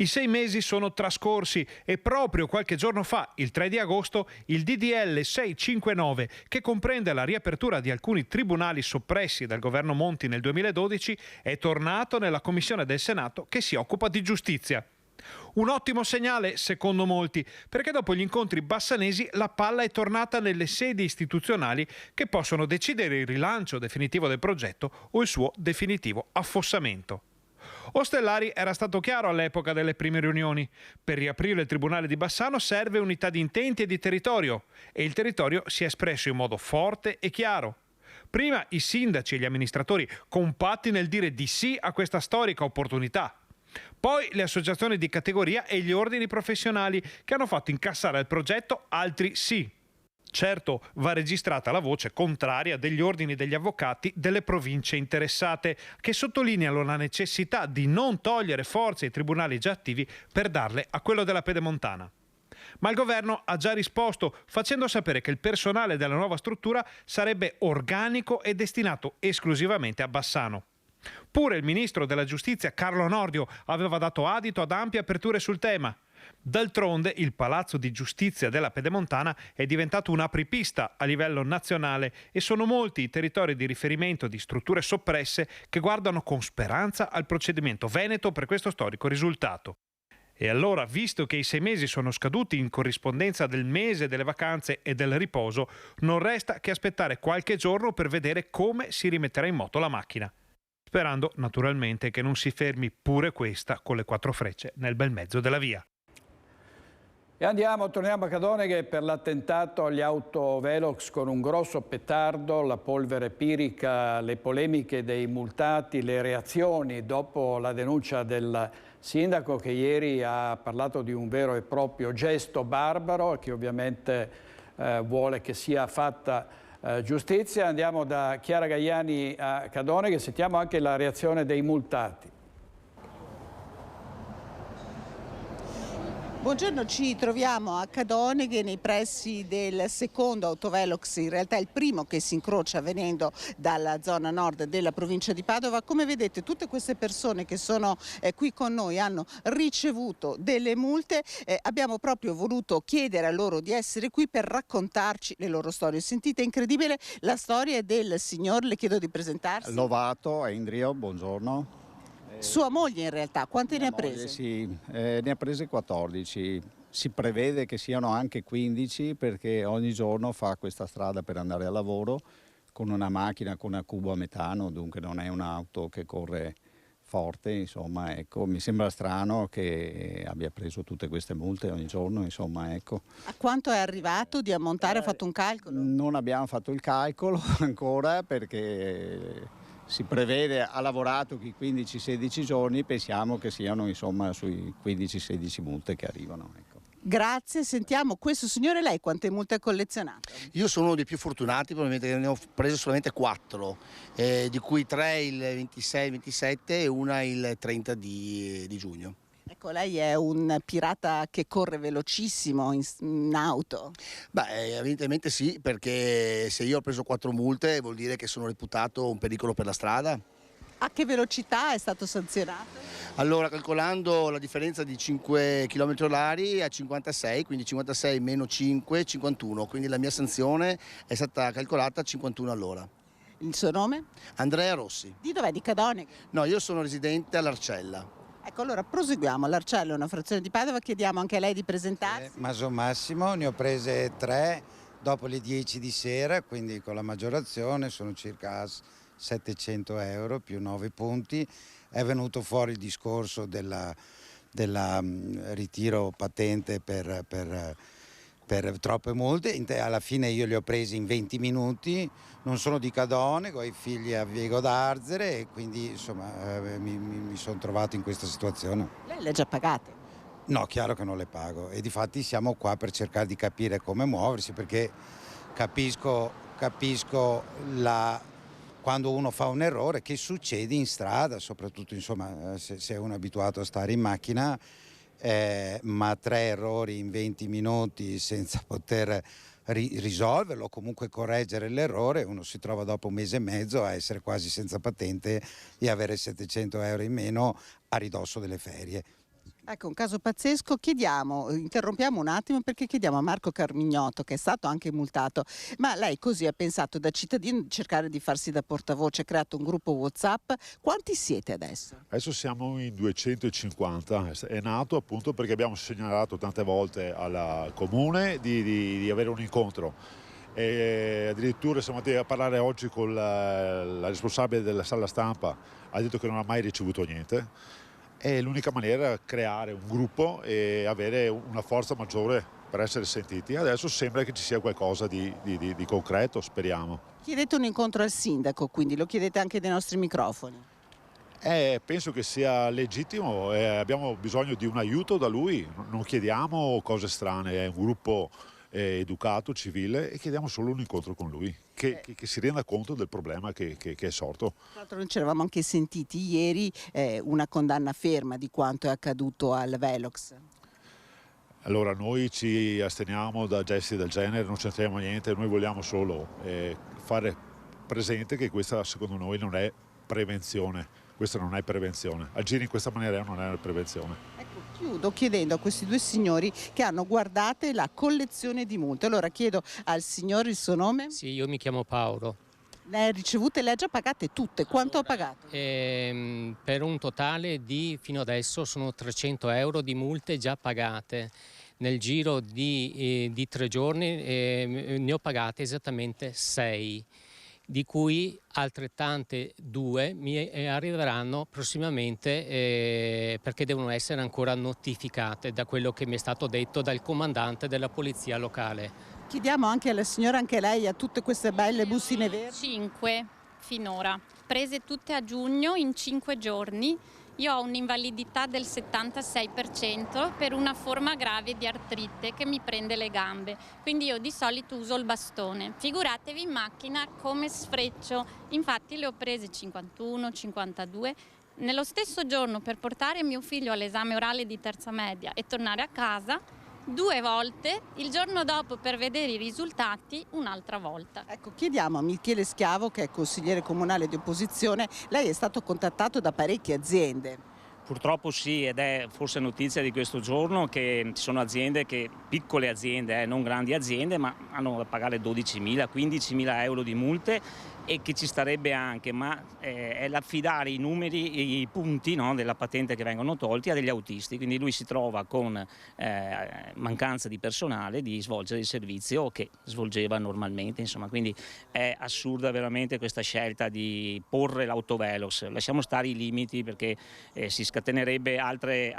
I 6 mesi sono trascorsi e proprio qualche giorno fa, il 3 di agosto, il DDL 659, che comprende la riapertura di alcuni tribunali soppressi dal governo Monti nel 2012, è tornato nella commissione del Senato che si occupa di giustizia. Un ottimo segnale, secondo molti, perché dopo gli incontri bassanesi la palla è tornata nelle sedi istituzionali che possono decidere il rilancio definitivo del progetto o il suo definitivo affossamento. Ostellari era stato chiaro all'epoca delle prime riunioni. Per riaprire il Tribunale di Bassano serve unità di intenti e di territorio, e il territorio si è espresso in modo forte e chiaro. Prima i sindaci e gli amministratori compatti nel dire di sì a questa storica opportunità. Poi le associazioni di categoria e gli ordini professionali che hanno fatto incassare al progetto altri sì. Certo, va registrata la voce contraria degli ordini degli avvocati delle province interessate, che sottolineano la necessità di non togliere forze ai tribunali già attivi per darle a quello della Pedemontana. Ma il governo ha già risposto, facendo sapere che il personale della nuova struttura sarebbe organico e destinato esclusivamente a Bassano. Pure il ministro della giustizia Carlo Nordio aveva dato adito ad ampie aperture sul tema. D'altronde il Palazzo di Giustizia della Pedemontana è diventato un apripista a livello nazionale e sono molti i territori di riferimento di strutture soppresse che guardano con speranza al procedimento veneto per questo storico risultato. E allora, visto che i 6 mesi sono scaduti in corrispondenza del mese delle vacanze e del riposo, non resta che aspettare qualche giorno per vedere come si rimetterà in moto la macchina. Sperando naturalmente che non si fermi pure questa con le 4 frecce nel bel mezzo della via. E torniamo a Cadoneghe per l'attentato agli autovelox con un grosso petardo, la polvere pirica, le polemiche dei multati, le reazioni dopo la denuncia del sindaco che ieri ha parlato di un vero e proprio gesto barbaro che ovviamente vuole che sia fatta giustizia. Andiamo da Chiara Gaiani a Cadoneghe, sentiamo anche la reazione dei multati. Buongiorno, ci troviamo a Cadoneghe nei pressi del secondo autovelox, in realtà il primo che si incrocia venendo dalla zona nord della provincia di Padova. Come vedete tutte queste persone che sono qui con noi hanno ricevuto delle multe, abbiamo proprio voluto chiedere a loro di essere qui per raccontarci le loro storie. Sentite, incredibile la storia del signor, le chiedo di presentarsi. Lovato, Endrio, buongiorno. Sua moglie in realtà, quante ne ha prese? Sì, ne ha prese 14, si prevede che siano anche 15 perché ogni giorno fa questa strada per andare al lavoro con una macchina con una cubo a metano, dunque non è un'auto che corre forte, insomma, ecco, mi sembra strano che abbia preso tutte queste multe ogni giorno, insomma, ecco. A quanto è arrivato di ammontare? Ha fatto un calcolo? Non abbiamo fatto il calcolo ancora perché si prevede, ha lavorato qui 15-16 giorni, pensiamo che siano insomma sui 15-16 multe che arrivano. Ecco. Grazie, sentiamo questo signore, lei quante multe ha collezionato? Io sono uno dei più fortunati, probabilmente ne ho preso solamente 4, di cui 3 il 26-27 e una il 30 di giugno. Ecco, lei è un pirata che corre velocissimo in auto? Beh, evidentemente sì, perché se io ho preso 4 multe vuol dire che sono reputato un pericolo per la strada. A che velocità è stato sanzionato? Allora, calcolando la differenza di 5 km/h a 56, quindi 56 meno 5, 51, quindi la mia sanzione è stata calcolata a 51 all'ora. Il suo nome? Andrea Rossi. Di dov'è? Di Cadoneghe? No, io sono residente all'Arcella. Ecco, allora proseguiamo. L'Arcello è una frazione di Padova, chiediamo anche a lei di presentarsi. Maso Massimo, ne ho prese 3 dopo le 10 di sera, quindi con la maggiorazione sono circa 700 euro più 9 punti. È venuto fuori il discorso del ritiro patente per troppe multe. Alla fine io li ho presi in 20 minuti, non sono di Cadoneghe, ho i figli a Vigo d'Arzere e quindi insomma mi sono trovato in questa situazione. Lei le ha già pagate? No, chiaro che non le pago e difatti siamo qua per cercare di capire come muoversi, perché capisco quando uno fa un errore che succede in strada, soprattutto insomma se uno è abituato a stare in macchina. Ma 3 errori in 20 minuti senza poter risolverlo o comunque correggere l'errore, uno si trova dopo 1 mese e mezzo a essere quasi senza patente e avere 700 euro in meno a ridosso delle ferie. Ecco, un caso pazzesco. Interrompiamo un attimo perché chiediamo a Marco Carmignotto, che è stato anche multato, ma lei così ha pensato da cittadino di cercare di farsi da portavoce, ha creato un gruppo WhatsApp. Quanti siete adesso? Adesso siamo in 250, è nato appunto perché abbiamo segnalato tante volte al comune di avere un incontro. E addirittura siamo andati a parlare oggi con la responsabile della sala stampa, ha detto che non ha mai ricevuto niente. E l'unica maniera era creare un gruppo e avere una forza maggiore per essere sentiti. Adesso sembra che ci sia qualcosa di concreto, speriamo. Chiedete un incontro al sindaco, quindi lo chiedete anche dai nostri microfoni. Penso che sia legittimo, abbiamo bisogno di un aiuto da lui, non chiediamo cose strane, è un gruppo educato, civile, e chiediamo solo un incontro con lui, che si renda conto del problema che è sorto. Tra l'altro noi ci eravamo anche sentiti ieri una condanna ferma di quanto è accaduto al Velox. Allora noi ci asteniamo da gesti del genere, non c'entriamo niente, noi vogliamo solo fare presente che questa secondo noi non è prevenzione. Questa non è prevenzione, agire in questa maniera non è prevenzione. Ecco, chiudo chiedendo a questi due signori che hanno, guardate, la collezione di multe. Allora chiedo al signore il suo nome. Sì, io mi chiamo Paolo. Le ha ricevute, le ha già pagate tutte, quanto ha pagato? Per un totale di, fino adesso, sono 300 euro di multe già pagate. Nel giro di 3 giorni ne ho pagate esattamente 6. Di cui altrettante 2 mi arriveranno prossimamente perché devono essere ancora notificate, da quello che mi è stato detto dal comandante della polizia locale. Chiediamo anche alla signora, anche lei, a tutte queste belle bustine verdi. 5 finora, prese tutte a giugno in 5 giorni. Io ho un'invalidità del 76% per una forma grave di artrite che mi prende le gambe, quindi io di solito uso il bastone. Figuratevi in macchina come sfreccio, infatti le ho prese 51, 52. Nello stesso giorno per portare mio figlio all'esame orale di terza media e tornare a casa, 2 volte, il giorno dopo per vedere i risultati un'altra volta. Ecco, chiediamo a Michele Schiavo, che è consigliere comunale di opposizione, lei è stato contattato da parecchie aziende. Purtroppo sì, ed è forse notizia di questo giorno che ci sono aziende, piccole aziende, non grandi aziende, ma hanno da pagare 12.000, 15.000 euro di multe, e che ci starebbe anche, ma è l'affidare i numeri, i punti, no, della patente che vengono tolti a degli autisti, quindi lui si trova con mancanza di personale di svolgere il servizio che svolgeva normalmente, insomma, quindi è assurda veramente questa scelta di porre l'autovelox. Lasciamo stare i limiti perché si scatenerebbe altre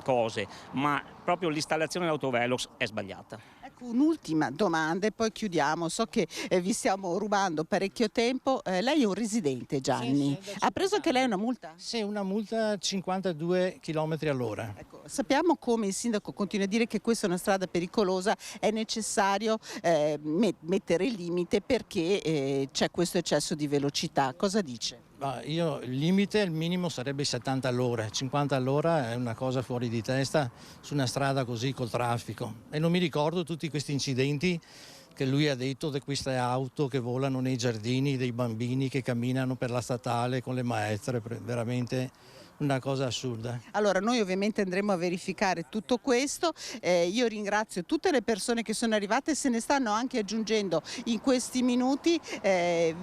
cose, ma proprio l'installazione dell'autovelox è sbagliata. Ecco, un'ultima domanda e poi chiudiamo. So che vi stiamo rubando parecchio tempo. Lei è un residente, Gianni. Sì, ha preso anche lei una multa? Sì, una multa 52 km all'ora. Ecco, sappiamo come il sindaco continua a dire che questa è una strada pericolosa, è necessario mettere il limite perché c'è questo eccesso di velocità. Cosa dice? Il limite, il minimo sarebbe 70 all'ora, 50 all'ora è una cosa fuori di testa su una strada così col traffico. E non mi ricordo tutti questi incidenti che lui ha detto di queste auto che volano nei giardini, dei bambini che camminano per la statale con le maestre, veramente una cosa assurda. Allora noi ovviamente andremo a verificare tutto questo, io ringrazio tutte le persone che sono arrivate, se ne stanno anche aggiungendo in questi minuti,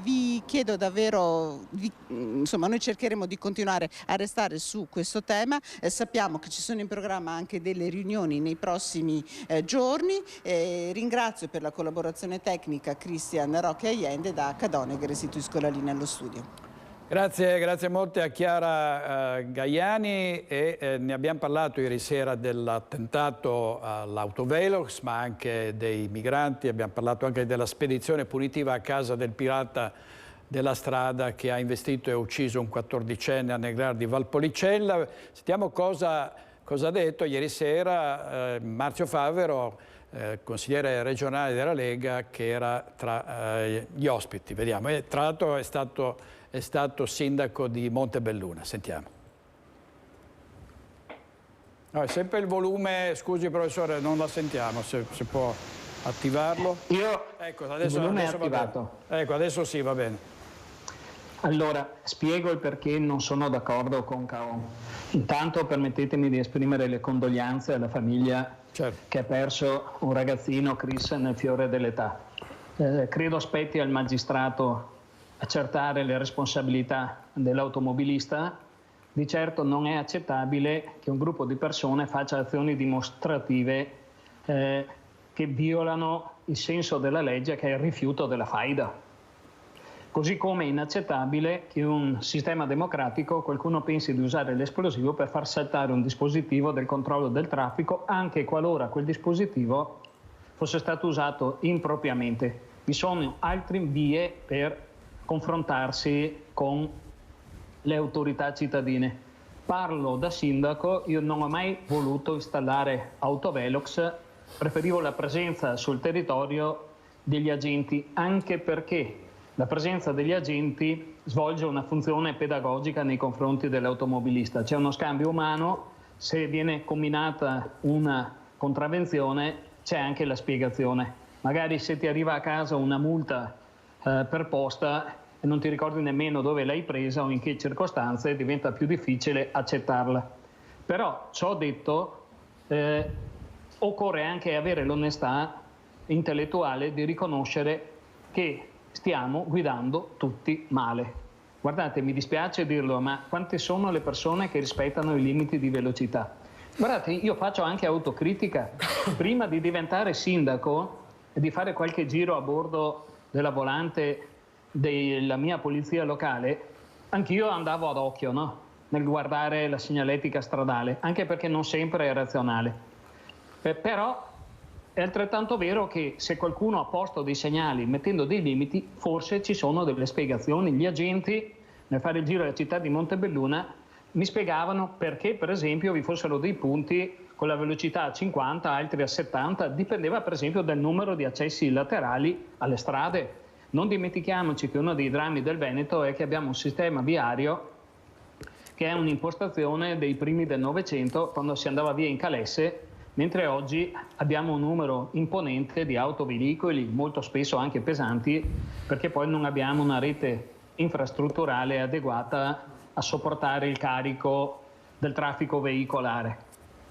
vi chiedo davvero, insomma noi cercheremo di continuare a restare su questo tema, sappiamo che ci sono in programma anche delle riunioni nei prossimi giorni, ringrazio per la collaborazione tecnica Cristian Rocchi Allende, da Cadone che restituisco la linea allo studio. Grazie molte a Chiara Gaiani e ne abbiamo parlato ieri sera dell'attentato all'autovelox ma anche dei migranti, abbiamo parlato anche della spedizione punitiva a casa del pirata della strada che ha investito e ucciso un 14enne a Negrar di Valpolicella. Sentiamo cosa ha detto ieri sera Marzio Favero, consigliere regionale della Lega, che era tra gli ospiti. Vediamo, tra l'altro è stato sindaco di Montebelluna. Sentiamo. No, è sempre il volume, scusi professore, non la sentiamo, se può attivarlo. Ecco, adesso, il volume è attivato. Ecco, adesso sì, va bene. Allora, spiego il perché non sono d'accordo con Caon. Intanto permettetemi di esprimere le condoglianze alla famiglia che ha perso un ragazzino, Chris, nel fiore dell'età. Credo spetti al magistrato accertare le responsabilità dell'automobilista. Di certo non è accettabile che un gruppo di persone faccia azioni dimostrative che violano il senso della legge, che è il rifiuto della faida. Così come è inaccettabile che in un sistema democratico qualcuno pensi di usare l'esplosivo per far saltare un dispositivo del controllo del traffico, anche qualora quel dispositivo fosse stato usato impropriamente. Vi sono altre vie per confrontarsi con le autorità cittadine. Parlo da sindaco, io non ho mai voluto installare autovelox, preferivo la presenza sul territorio degli agenti, anche perché la presenza degli agenti svolge una funzione pedagogica nei confronti dell'automobilista. C'è uno scambio umano, se viene comminata una contravvenzione c'è anche la spiegazione. Magari se ti arriva a casa una multa per posta e non ti ricordi nemmeno dove l'hai presa o in che circostanze, diventa più difficile accettarla. Però, ciò detto, occorre anche avere l'onestà intellettuale di riconoscere che stiamo guidando tutti male. Guardate, mi dispiace dirlo, ma quante sono le persone che rispettano i limiti di velocità? Guardate, io faccio anche autocritica. Prima di diventare sindaco e di fare qualche giro a bordo della volante della mia polizia locale, anch'io andavo ad occhio, no? Nel guardare la segnaletica stradale, anche perché non sempre è razionale. Però è altrettanto vero che se qualcuno ha posto dei segnali mettendo dei limiti, forse ci sono delle spiegazioni. Gli agenti, nel fare il giro della città di Montebelluna, mi spiegavano perché, per esempio, vi fossero dei punti con la velocità a 50, altri a 70, dipendeva per esempio dal numero di accessi laterali alle strade. Non dimentichiamoci che uno dei drammi del Veneto è che abbiamo un sistema viario che è un'impostazione dei primi del Novecento, quando si andava via in calesse, mentre oggi abbiamo un numero imponente di autoveicoli, molto spesso anche pesanti, perché poi non abbiamo una rete infrastrutturale adeguata a sopportare il carico del traffico veicolare,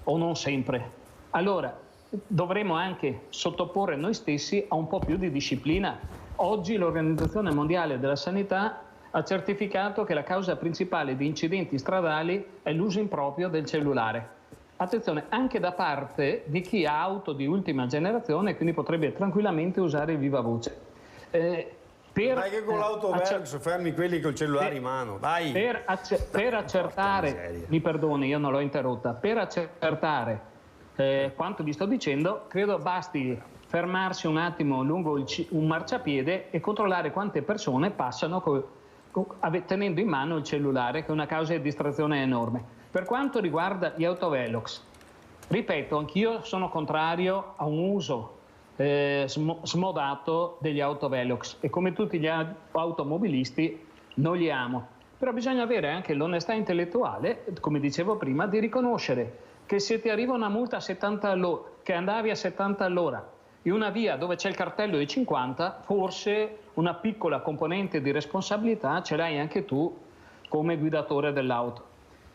o non sempre. Allora, dovremo anche sottoporre noi stessi a un po' più di disciplina. Oggi l'Organizzazione Mondiale della Sanità ha certificato che la causa principale di incidenti stradali è l'uso improprio del cellulare. Attenzione, anche da parte di chi ha auto di ultima generazione, quindi potrebbe tranquillamente usare il viva voce. Dai che con l'autovelox fermi quelli col cellulare in mano, dai! Per accertare, mi perdoni, io non l'ho interrotta, per accertare quanto vi sto dicendo, credo basti fermarsi un attimo lungo un marciapiede e controllare quante persone passano tenendo in mano il cellulare, che è una causa di distrazione enorme. Per quanto riguarda gli autovelox, ripeto, anch'io sono contrario a un uso smodato degli autovelox e come tutti gli automobilisti non li amo. Però bisogna avere anche l'onestà intellettuale, come dicevo prima, di riconoscere che se ti arriva una multa a 70 all'ora, che andavi a 70 all'ora, in una via dove c'è il cartello di 50, forse una piccola componente di responsabilità ce l'hai anche tu come guidatore dell'auto.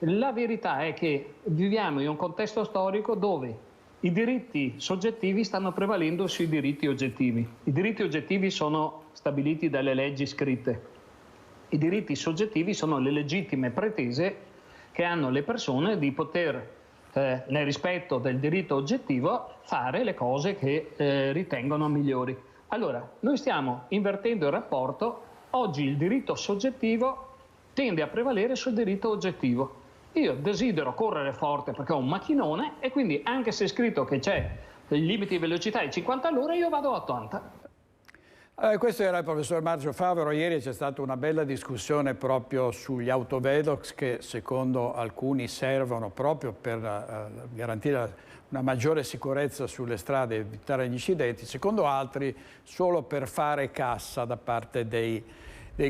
La verità è che viviamo in un contesto storico dove i diritti soggettivi stanno prevalendo sui diritti oggettivi. I diritti oggettivi sono stabiliti dalle leggi scritte. I diritti soggettivi sono le legittime pretese che hanno le persone di poter, nel rispetto del diritto oggettivo, fare le cose che ritengono migliori. Allora, noi stiamo invertendo il rapporto. Oggi il diritto soggettivo tende a prevalere sul diritto oggettivo. Io desidero correre forte perché ho un macchinone e quindi anche se è scritto che c'è il limite di velocità di 50 all'ora, io vado a 80. Questo era il professor Marzio Favero. Ieri c'è stata una bella discussione proprio sugli autovelox che secondo alcuni servono proprio per garantire una maggiore sicurezza sulle strade e evitare gli incidenti, secondo altri solo per fare cassa da parte dei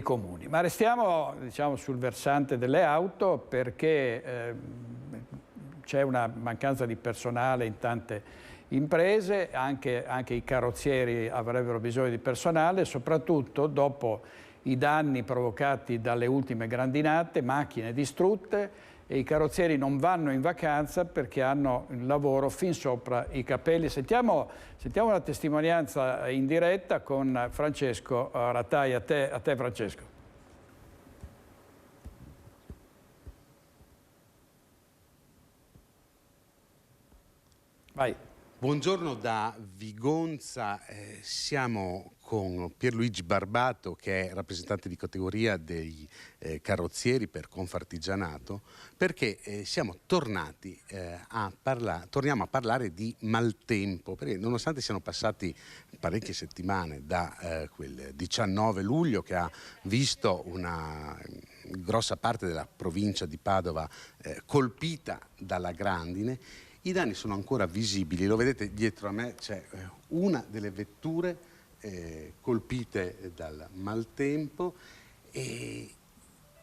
comuni. Ma restiamo, diciamo, sul versante delle auto perché c'è una mancanza di personale in tante imprese, anche i carrozzieri avrebbero bisogno di personale, soprattutto dopo i danni provocati dalle ultime grandinate, macchine distrutte e i carrozzieri non vanno in vacanza perché hanno il lavoro fin sopra i capelli. Sentiamo la testimonianza in diretta con Francesco Rattai. A te Francesco. Vai. Buongiorno da Vigonza, siamo con Pierluigi Barbato che è rappresentante di categoria dei carrozzieri per Confartigianato, perché siamo tornati torniamo a parlare di maltempo, perché nonostante siano passati parecchie settimane da quel 19 luglio che ha visto una grossa parte della provincia di Padova colpita dalla grandine, i danni sono ancora visibili. Lo vedete dietro a me, c'è una delle vetture colpite dal maltempo e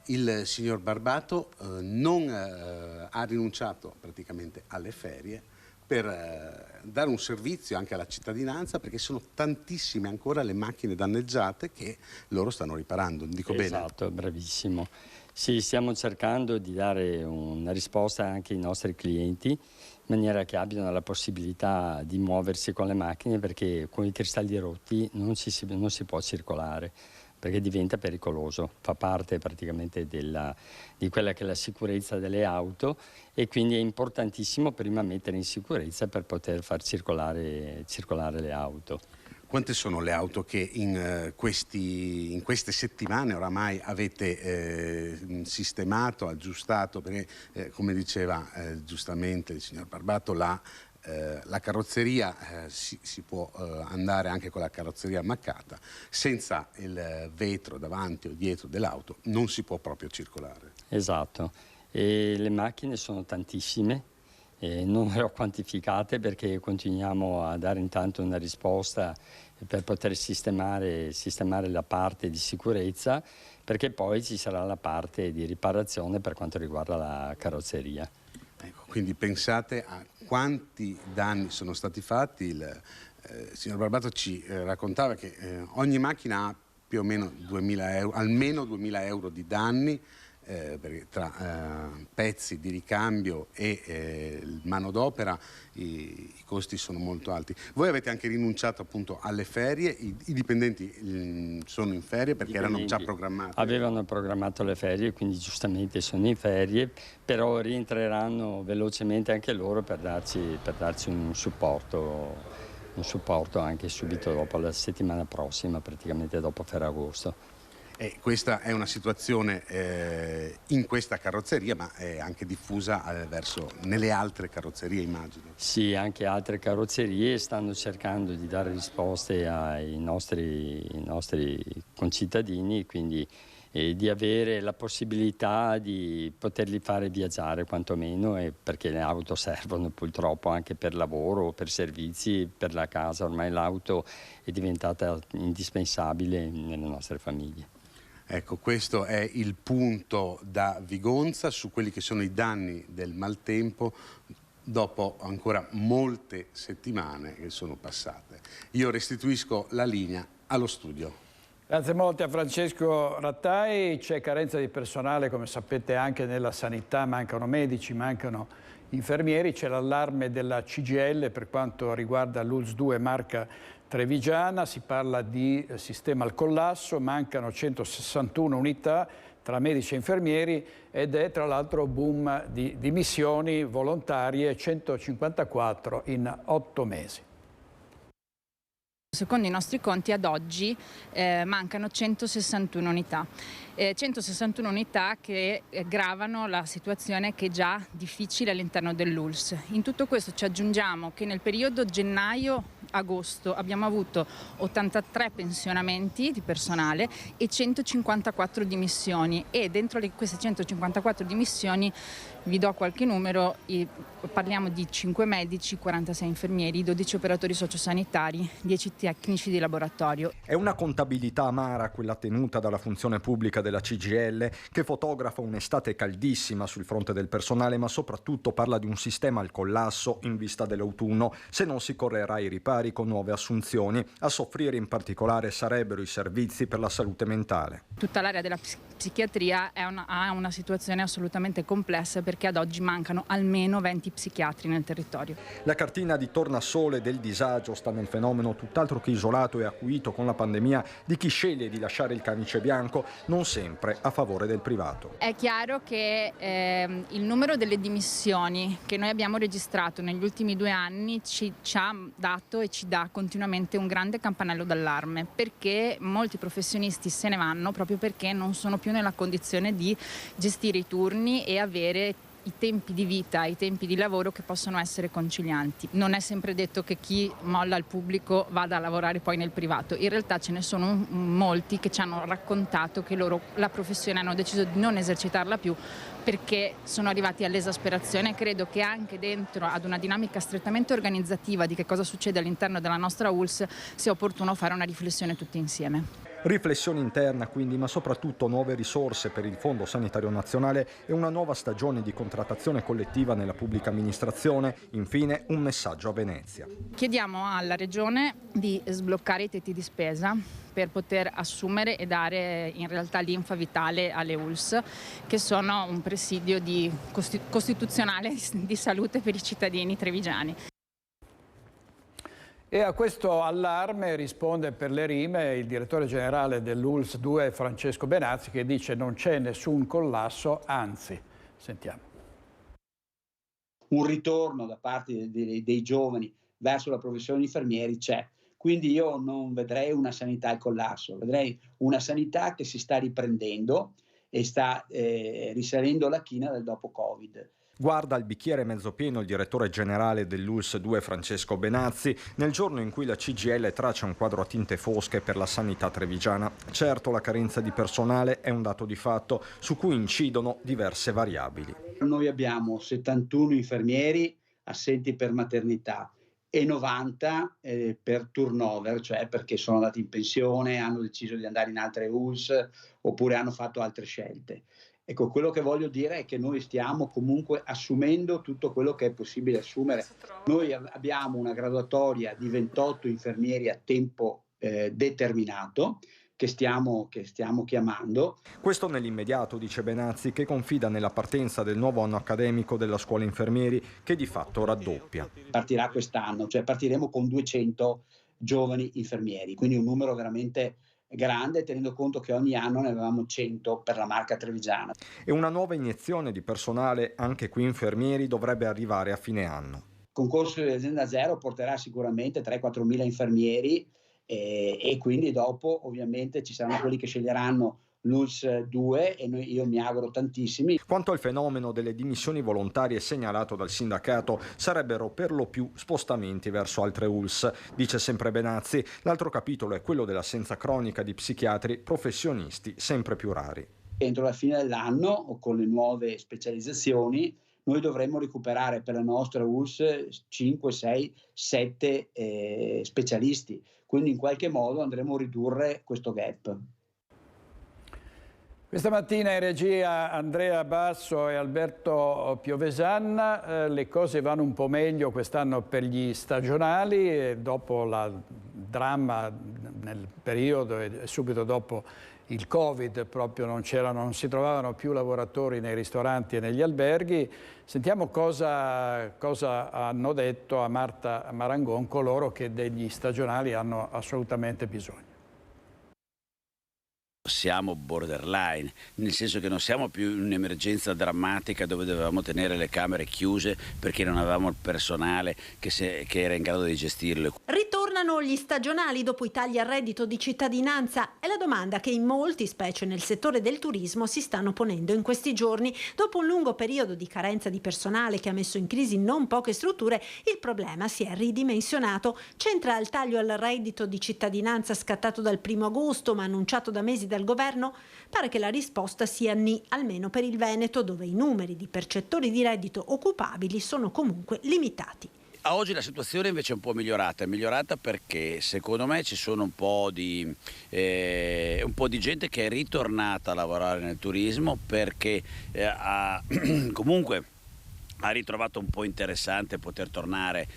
il signor Barbato non ha rinunciato praticamente alle ferie per dare un servizio anche alla cittadinanza, perché sono tantissime ancora le macchine danneggiate che loro stanno riparando. Dico bene? Esatto, bravissimo. Sì, stiamo cercando di dare una risposta anche ai nostri clienti, in maniera che abbiano la possibilità di muoversi con le macchine, perché con i cristalli rotti non si può circolare, perché diventa pericoloso, fa parte praticamente di quella che è la sicurezza delle auto, e quindi è importantissimo prima mettere in sicurezza per poter far circolare le auto. Quante sono le auto che in queste settimane oramai avete sistemato, aggiustato? Perché come diceva giustamente il signor Barbato, la carrozzeria si può andare anche con la carrozzeria ammaccata, senza il vetro davanti o dietro dell'auto non si può proprio circolare. Esatto, e le macchine sono tantissime. Non le ho quantificate perché continuiamo a dare intanto una risposta per poter sistemare la parte di sicurezza, perché poi ci sarà la parte di riparazione per quanto riguarda la carrozzeria. Ecco, quindi pensate a quanti danni sono stati fatti. Il signor Barbato ci raccontava che ogni macchina ha più o meno 2.000 euro, almeno 2.000 euro di danni, perché tra pezzi di ricambio e manodopera i costi sono molto alti. Voi avete anche rinunciato appunto alle ferie, i dipendenti sono in ferie perché erano già programmati? Avevano programmato le ferie, quindi giustamente sono in ferie, però rientreranno velocemente anche loro per darci un supporto anche subito dopo la settimana prossima, praticamente dopo Ferragosto. E questa è una situazione in questa carrozzeria, ma è anche diffusa nelle altre carrozzerie, immagino. Sì, anche altre carrozzerie stanno cercando di dare risposte ai nostri concittadini, quindi di avere la possibilità di poterli fare viaggiare quantomeno, perché le auto servono purtroppo anche per lavoro, per servizi, per la casa. Ormai l'auto è diventata indispensabile nelle nostre famiglie. Ecco, questo è il punto da Vigonza su quelli che sono i danni del maltempo dopo ancora molte settimane che sono passate. Io restituisco la linea allo studio. Grazie molte a Francesco Rattai. C'è carenza di personale, come sapete, anche nella sanità, mancano medici, mancano infermieri. C'è l'allarme della CGIL per quanto riguarda l'ULSS 2 Marca Trevigiana, si parla di sistema al collasso, mancano 161 unità tra medici e infermieri ed è tra l'altro boom di dimissioni volontarie, 154 in 8 mesi. Secondo i nostri conti ad oggi mancano 161 unità. 161 unità che gravano la situazione che è già difficile all'interno dell'ULSS. In tutto questo ci aggiungiamo che nel periodo gennaio-agosto abbiamo avuto 83 pensionamenti di personale e 154 dimissioni, e dentro queste 154 dimissioni vi do qualche numero, parliamo di 5 medici, 46 infermieri, 12 operatori sociosanitari, 10 tecnici di laboratorio. È una contabilità amara quella tenuta dalla funzione pubblica della CGIL, che fotografa un'estate caldissima sul fronte del personale, ma soprattutto parla di un sistema al collasso in vista dell'autunno, se non si correrà ai ripari precari con nuove assunzioni. A soffrire in particolare sarebbero i servizi per la salute mentale. Tutta l'area della psichiatria ha una situazione assolutamente complessa, perché ad oggi mancano almeno 20 psichiatri nel territorio. La cartina di tornasole del disagio sta nel fenomeno tutt'altro che isolato e acuito con la pandemia di chi sceglie di lasciare il camice bianco, non sempre a favore del privato. È chiaro che il numero delle dimissioni che noi abbiamo registrato negli ultimi 2 anni ci ha dato e ci dà continuamente un grande campanello d'allarme, perché molti professionisti se ne vanno proprio perché non sono più nella condizione di gestire i turni e avere i tempi di vita, i tempi di lavoro che possono essere concilianti. Non è sempre detto che chi molla il pubblico vada a lavorare poi nel privato. In realtà ce ne sono molti che ci hanno raccontato che loro la professione hanno deciso di non esercitarla più perché sono arrivati all'esasperazione. Credo che anche dentro ad una dinamica strettamente organizzativa di che cosa succede all'interno della nostra ULSS sia opportuno fare una riflessione tutti insieme. Riflessione interna quindi, ma soprattutto nuove risorse per il Fondo Sanitario Nazionale e una nuova stagione di contrattazione collettiva nella pubblica amministrazione. Infine un messaggio a Venezia. Chiediamo alla Regione di sbloccare i tetti di spesa per poter assumere e dare in realtà linfa vitale alle ULSS, che sono un presidio costituzionale di salute per i cittadini trevigiani. E a questo allarme risponde per le rime il direttore generale dell'ULSS 2 Francesco Benazzi, che dice non c'è nessun collasso, anzi. Sentiamo. Un ritorno da parte dei giovani verso la professione di infermieri c'è. Quindi io non vedrei una sanità al collasso, vedrei una sanità che si sta riprendendo e sta risalendo la china del dopo Covid. Guarda il bicchiere mezzo pieno il direttore generale dell'ULSS 2 Francesco Benazzi nel giorno in cui la CGIL traccia un quadro a tinte fosche per la sanità trevigiana. Certo, la carenza di personale è un dato di fatto su cui incidono diverse variabili. Noi abbiamo 71 infermieri assenti per maternità e 90 per turnover, cioè perché sono andati in pensione, hanno deciso di andare in altre ULSS oppure hanno fatto altre scelte. Ecco, quello che voglio dire è che noi stiamo comunque assumendo tutto quello che è possibile assumere. Noi abbiamo una graduatoria di 28 infermieri a tempo determinato che stiamo chiamando. Questo nell'immediato, dice Benazzi, che confida nella partenza del nuovo anno accademico della scuola infermieri, che di fatto raddoppia. Partirà quest'anno, cioè partiremo con 200 giovani infermieri, quindi un numero veramente grande, tenendo conto che ogni anno ne avevamo 100 per la Marca trevigiana. E una nuova iniezione di personale, anche qui infermieri, dovrebbe arrivare a fine anno. Il concorso di Azienda Zero porterà sicuramente 3-4 mila infermieri e quindi dopo ovviamente ci saranno quelli che sceglieranno l'ULSS 2 e io mi auguro tantissimi. Quanto al fenomeno delle dimissioni volontarie segnalato dal sindacato, sarebbero per lo più spostamenti verso altre ULSS, dice sempre Benazzi. L'altro capitolo è quello dell'assenza cronica di psichiatri professionisti sempre più rari. Entro la fine dell'anno o con le nuove specializzazioni noi dovremmo recuperare per la nostra ULSS 5, 6, 7 specialisti, quindi in qualche modo andremo a ridurre questo gap. Questa mattina in regia Andrea Basso e Alberto Piovesan. Le cose vanno un po' meglio quest'anno per gli stagionali e dopo il dramma nel periodo e subito dopo il Covid proprio non si trovavano più lavoratori nei ristoranti e negli alberghi. Sentiamo cosa hanno detto a Marta Marangon coloro che degli stagionali hanno assolutamente bisogno. Siamo borderline, nel senso che non siamo più in un'emergenza drammatica dove dovevamo tenere le camere chiuse perché non avevamo il personale che era in grado di gestirle. Ritornano gli stagionali dopo i tagli al reddito di cittadinanza? È la domanda che in molti, specie nel settore del turismo, si stanno ponendo in questi giorni. Dopo un lungo periodo di carenza di personale che ha messo in crisi non poche strutture, il problema si è ridimensionato. C'entra il taglio al reddito di cittadinanza scattato dal 1° agosto ma annunciato da mesi dal governo? Pare che la risposta sia ni, almeno per il Veneto, dove i numeri di percettori di reddito occupabili sono comunque limitati. Oggi la situazione invece è un po' migliorata, perché secondo me ci sono un po' di gente che è ritornata a lavorare nel turismo perché comunque ha ritrovato un po' interessante poter tornare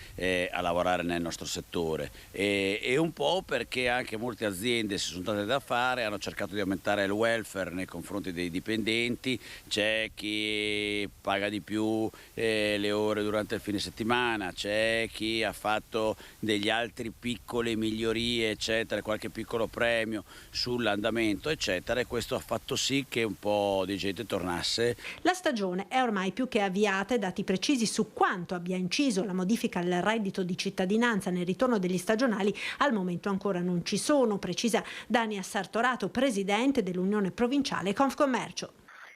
a lavorare nel nostro settore e un po' perché anche molte aziende si sono date da fare, hanno cercato di aumentare il welfare nei confronti dei dipendenti, c'è chi paga di più le ore durante il fine settimana, c'è chi ha fatto degli altri piccole migliorie eccetera, qualche piccolo premio sull'andamento eccetera, e questo ha fatto sì che un po' di gente tornasse. La stagione è ormai più che avviata e dati precisi su quanto abbia inciso la modifica al reddito di cittadinanza nel ritorno degli stagionali al momento ancora non ci sono, precisa Dania Sartorato, presidente dell'Unione Provinciale Confcommercio.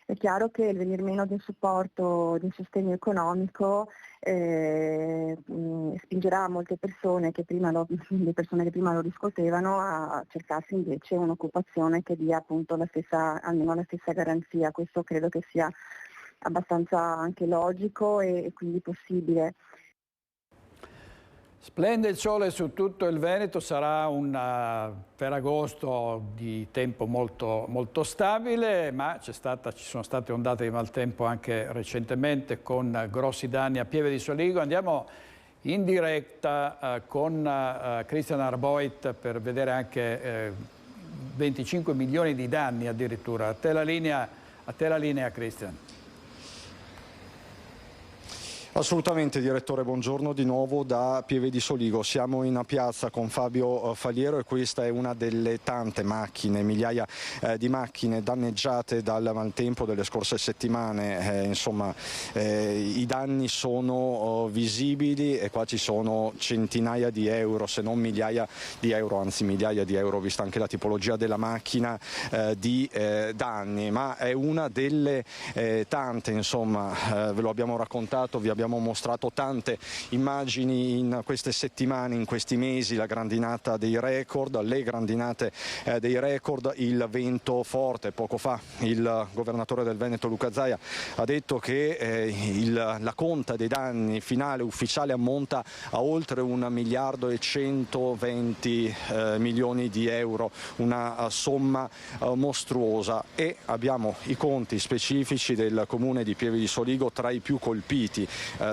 È chiaro che il venir meno di un supporto, di un sostegno economico spingerà molte persone che prima lo riscuotevano a cercarsi invece un'occupazione che dia appunto almeno la stessa garanzia. Questo credo che sia abbastanza anche logico e quindi possibile. Splende il sole su tutto il Veneto, sarà un Ferragosto di tempo molto, molto stabile, ma ci sono state ondate di maltempo anche recentemente con grossi danni a Pieve di Soligo. Andiamo in diretta con Christian Arboit per vedere anche 25 milioni di danni addirittura. A te la linea Christian. Assolutamente direttore, buongiorno di nuovo da Pieve di Soligo. Siamo in piazza con Fabio Faliero e questa è una delle tante macchine, migliaia di macchine danneggiate dal maltempo delle scorse settimane. I danni sono visibili e qua ci sono centinaia di euro, se non migliaia di euro, anzi migliaia di euro, vista anche la tipologia della macchina di danni, ma è una delle tante, ve lo abbiamo raccontato, vi abbiamo mostrato tante immagini in queste settimane, in questi mesi, la grandinata dei record, le grandinate dei record, il vento forte. Poco fa il governatore del Veneto Luca Zaia ha detto che la conta dei danni finale ufficiale ammonta a oltre 1 miliardo e 120 milioni di euro, una somma mostruosa, e abbiamo i conti specifici del comune di Pieve di Soligo tra i più colpiti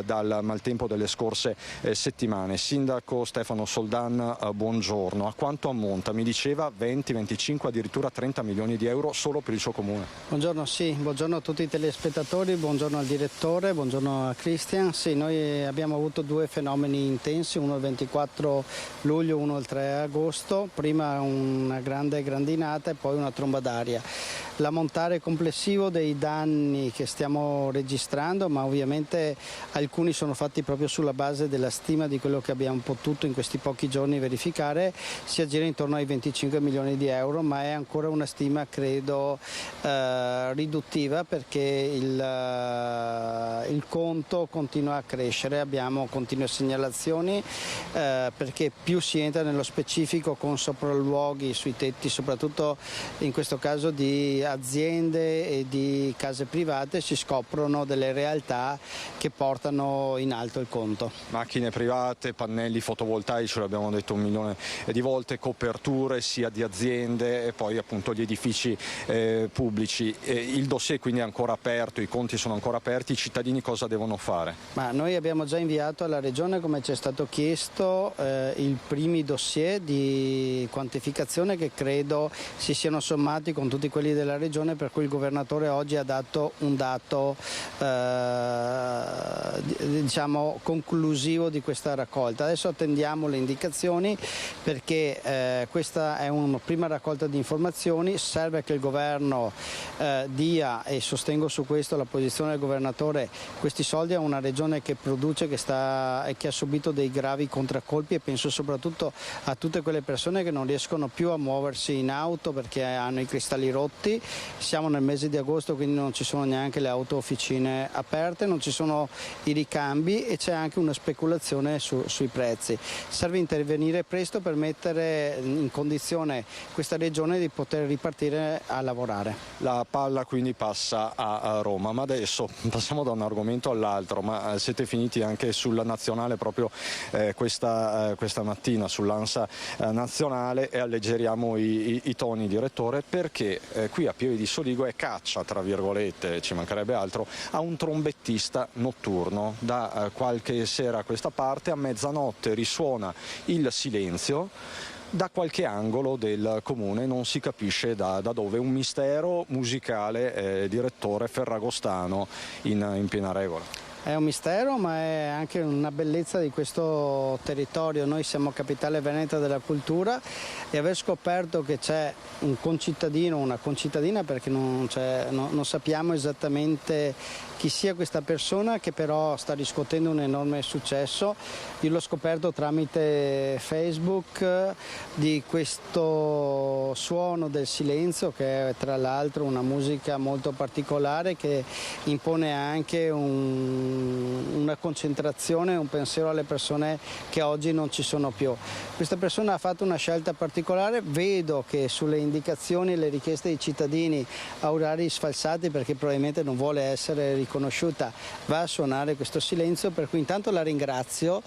dal maltempo delle scorse settimane. Sindaco Stefano Soldan, buongiorno. A quanto ammonta? Mi diceva 20, 25, addirittura 30 milioni di euro solo per il suo comune. Buongiorno, buongiorno a tutti i telespettatori, buongiorno al direttore, buongiorno a Christian. Sì, noi abbiamo avuto 2 fenomeni intensi, uno il 24 luglio, uno il 3 agosto, prima una grande grandinata e poi una tromba d'aria. L'ammontare complessivo dei danni che stiamo registrando, ma ovviamente alcuni sono fatti proprio sulla base della stima di quello che abbiamo potuto in questi pochi giorni verificare, si aggira intorno ai 25 milioni di euro, ma è ancora una stima credo riduttiva, perché il conto continua a crescere, abbiamo continue segnalazioni perché più si entra nello specifico con sopralluoghi sui tetti, soprattutto in questo caso di aziende e di case private, si scoprono delle realtà che portano in alto il conto. Macchine private, pannelli fotovoltaici, l'abbiamo detto 1 milione di volte, coperture sia di aziende e poi appunto gli edifici pubblici. Il dossier quindi è ancora aperto, i conti sono ancora aperti, i cittadini cosa devono fare? Ma noi abbiamo già inviato alla Regione, come ci è stato chiesto, i primi dossier di quantificazione che credo si siano sommati con tutti quelli della Regione, per cui il governatore oggi ha dato un dato conclusivo di questa raccolta. Adesso attendiamo le indicazioni, perché questa è una prima raccolta di informazioni, serve che il governo dia, e sostengo su questo la posizione del governatore, questi soldi a una regione che produce, che ha subito dei gravi contraccolpi, e penso soprattutto a tutte quelle persone che non riescono più a muoversi in auto perché hanno i cristalli rotti. Siamo nel mese di agosto, quindi non ci sono neanche le auto officine aperte, non ci sono i ricambi e c'è anche una speculazione sui prezzi. Serve intervenire presto per mettere in condizione questa regione di poter ripartire a lavorare. La palla quindi passa a Roma, ma adesso passiamo da un argomento all'altro, ma siete finiti anche sulla nazionale proprio questa mattina, sull'Ansa nazionale, e alleggeriamo i toni, direttore, perché qui a a Pieve di Soligo e caccia, tra virgolette, ci mancherebbe altro, a un trombettista notturno. Da qualche sera a questa parte, a mezzanotte, risuona il silenzio. Da qualche angolo del comune, non si capisce da dove, un mistero musicale, direttore ferragostano in piena regola. È un mistero, ma è anche una bellezza di questo territorio. Noi siamo capitale veneta della cultura e aver scoperto che c'è un concittadino, una concittadina, perché non sappiamo esattamente chi sia questa persona, che però sta riscuotendo un enorme successo. Io l'ho scoperto tramite Facebook, di questo suono del silenzio, che è tra l'altro una musica molto particolare che impone anche una concentrazione, un pensiero alle persone che oggi non ci sono più. Questa persona ha fatto una scelta particolare, vedo che sulle indicazioni e le richieste dei cittadini a orari sfalsati, perché probabilmente non vuole essere riconosciuta, va a suonare questo silenzio, per cui intanto la ringrazio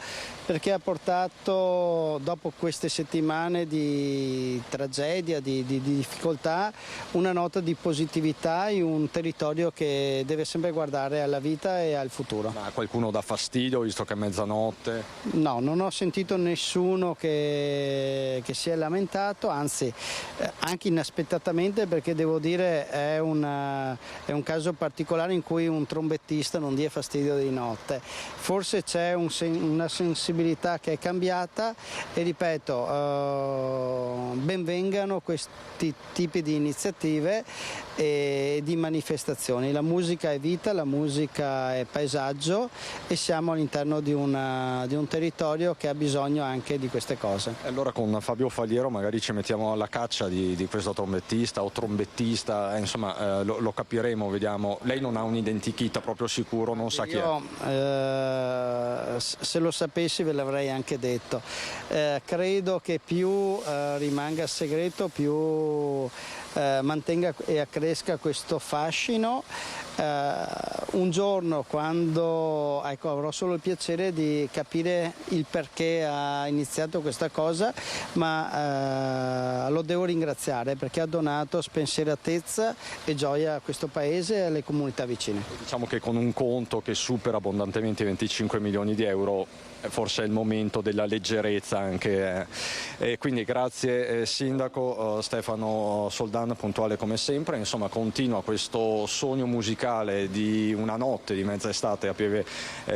perché ha portato, dopo queste settimane di tragedia, di difficoltà, una nota di positività in un territorio che deve sempre guardare alla vita e al futuro. Ma qualcuno dà fastidio, visto che è mezzanotte? No, non ho sentito nessuno che si è lamentato, anzi anche inaspettatamente, perché devo dire è un caso particolare in cui un trombettista non dia fastidio di notte. Forse c'è una sensibilità che è cambiata e ripeto, benvengano questi tipi di iniziative e di manifestazioni. La musica è vita, la musica è paesaggio e siamo all'interno di un territorio che ha bisogno anche di queste cose. Allora con Fabio Faliero magari ci mettiamo alla caccia di questo trombettista o trombettista, insomma lo capiremo, vediamo. Lei non ha un identikit proprio sicuro, non sa chi è? Se lo sapessi ve l'avrei anche detto. Credo che più rimanga segreto, più mantenga e accresca questo fascino. Un giorno, quando avrò solo il piacere di capire il perché ha iniziato questa cosa, ma lo devo ringraziare perché ha donato spensieratezza e gioia a questo paese e alle comunità vicine. Diciamo che con un conto che supera abbondantemente i 25 milioni di euro forse è il momento della leggerezza anche. Quindi grazie Sindaco Stefano Soldan, puntuale come sempre. Insomma, continua questo sogno musicale di una notte di mezza estate a Pieve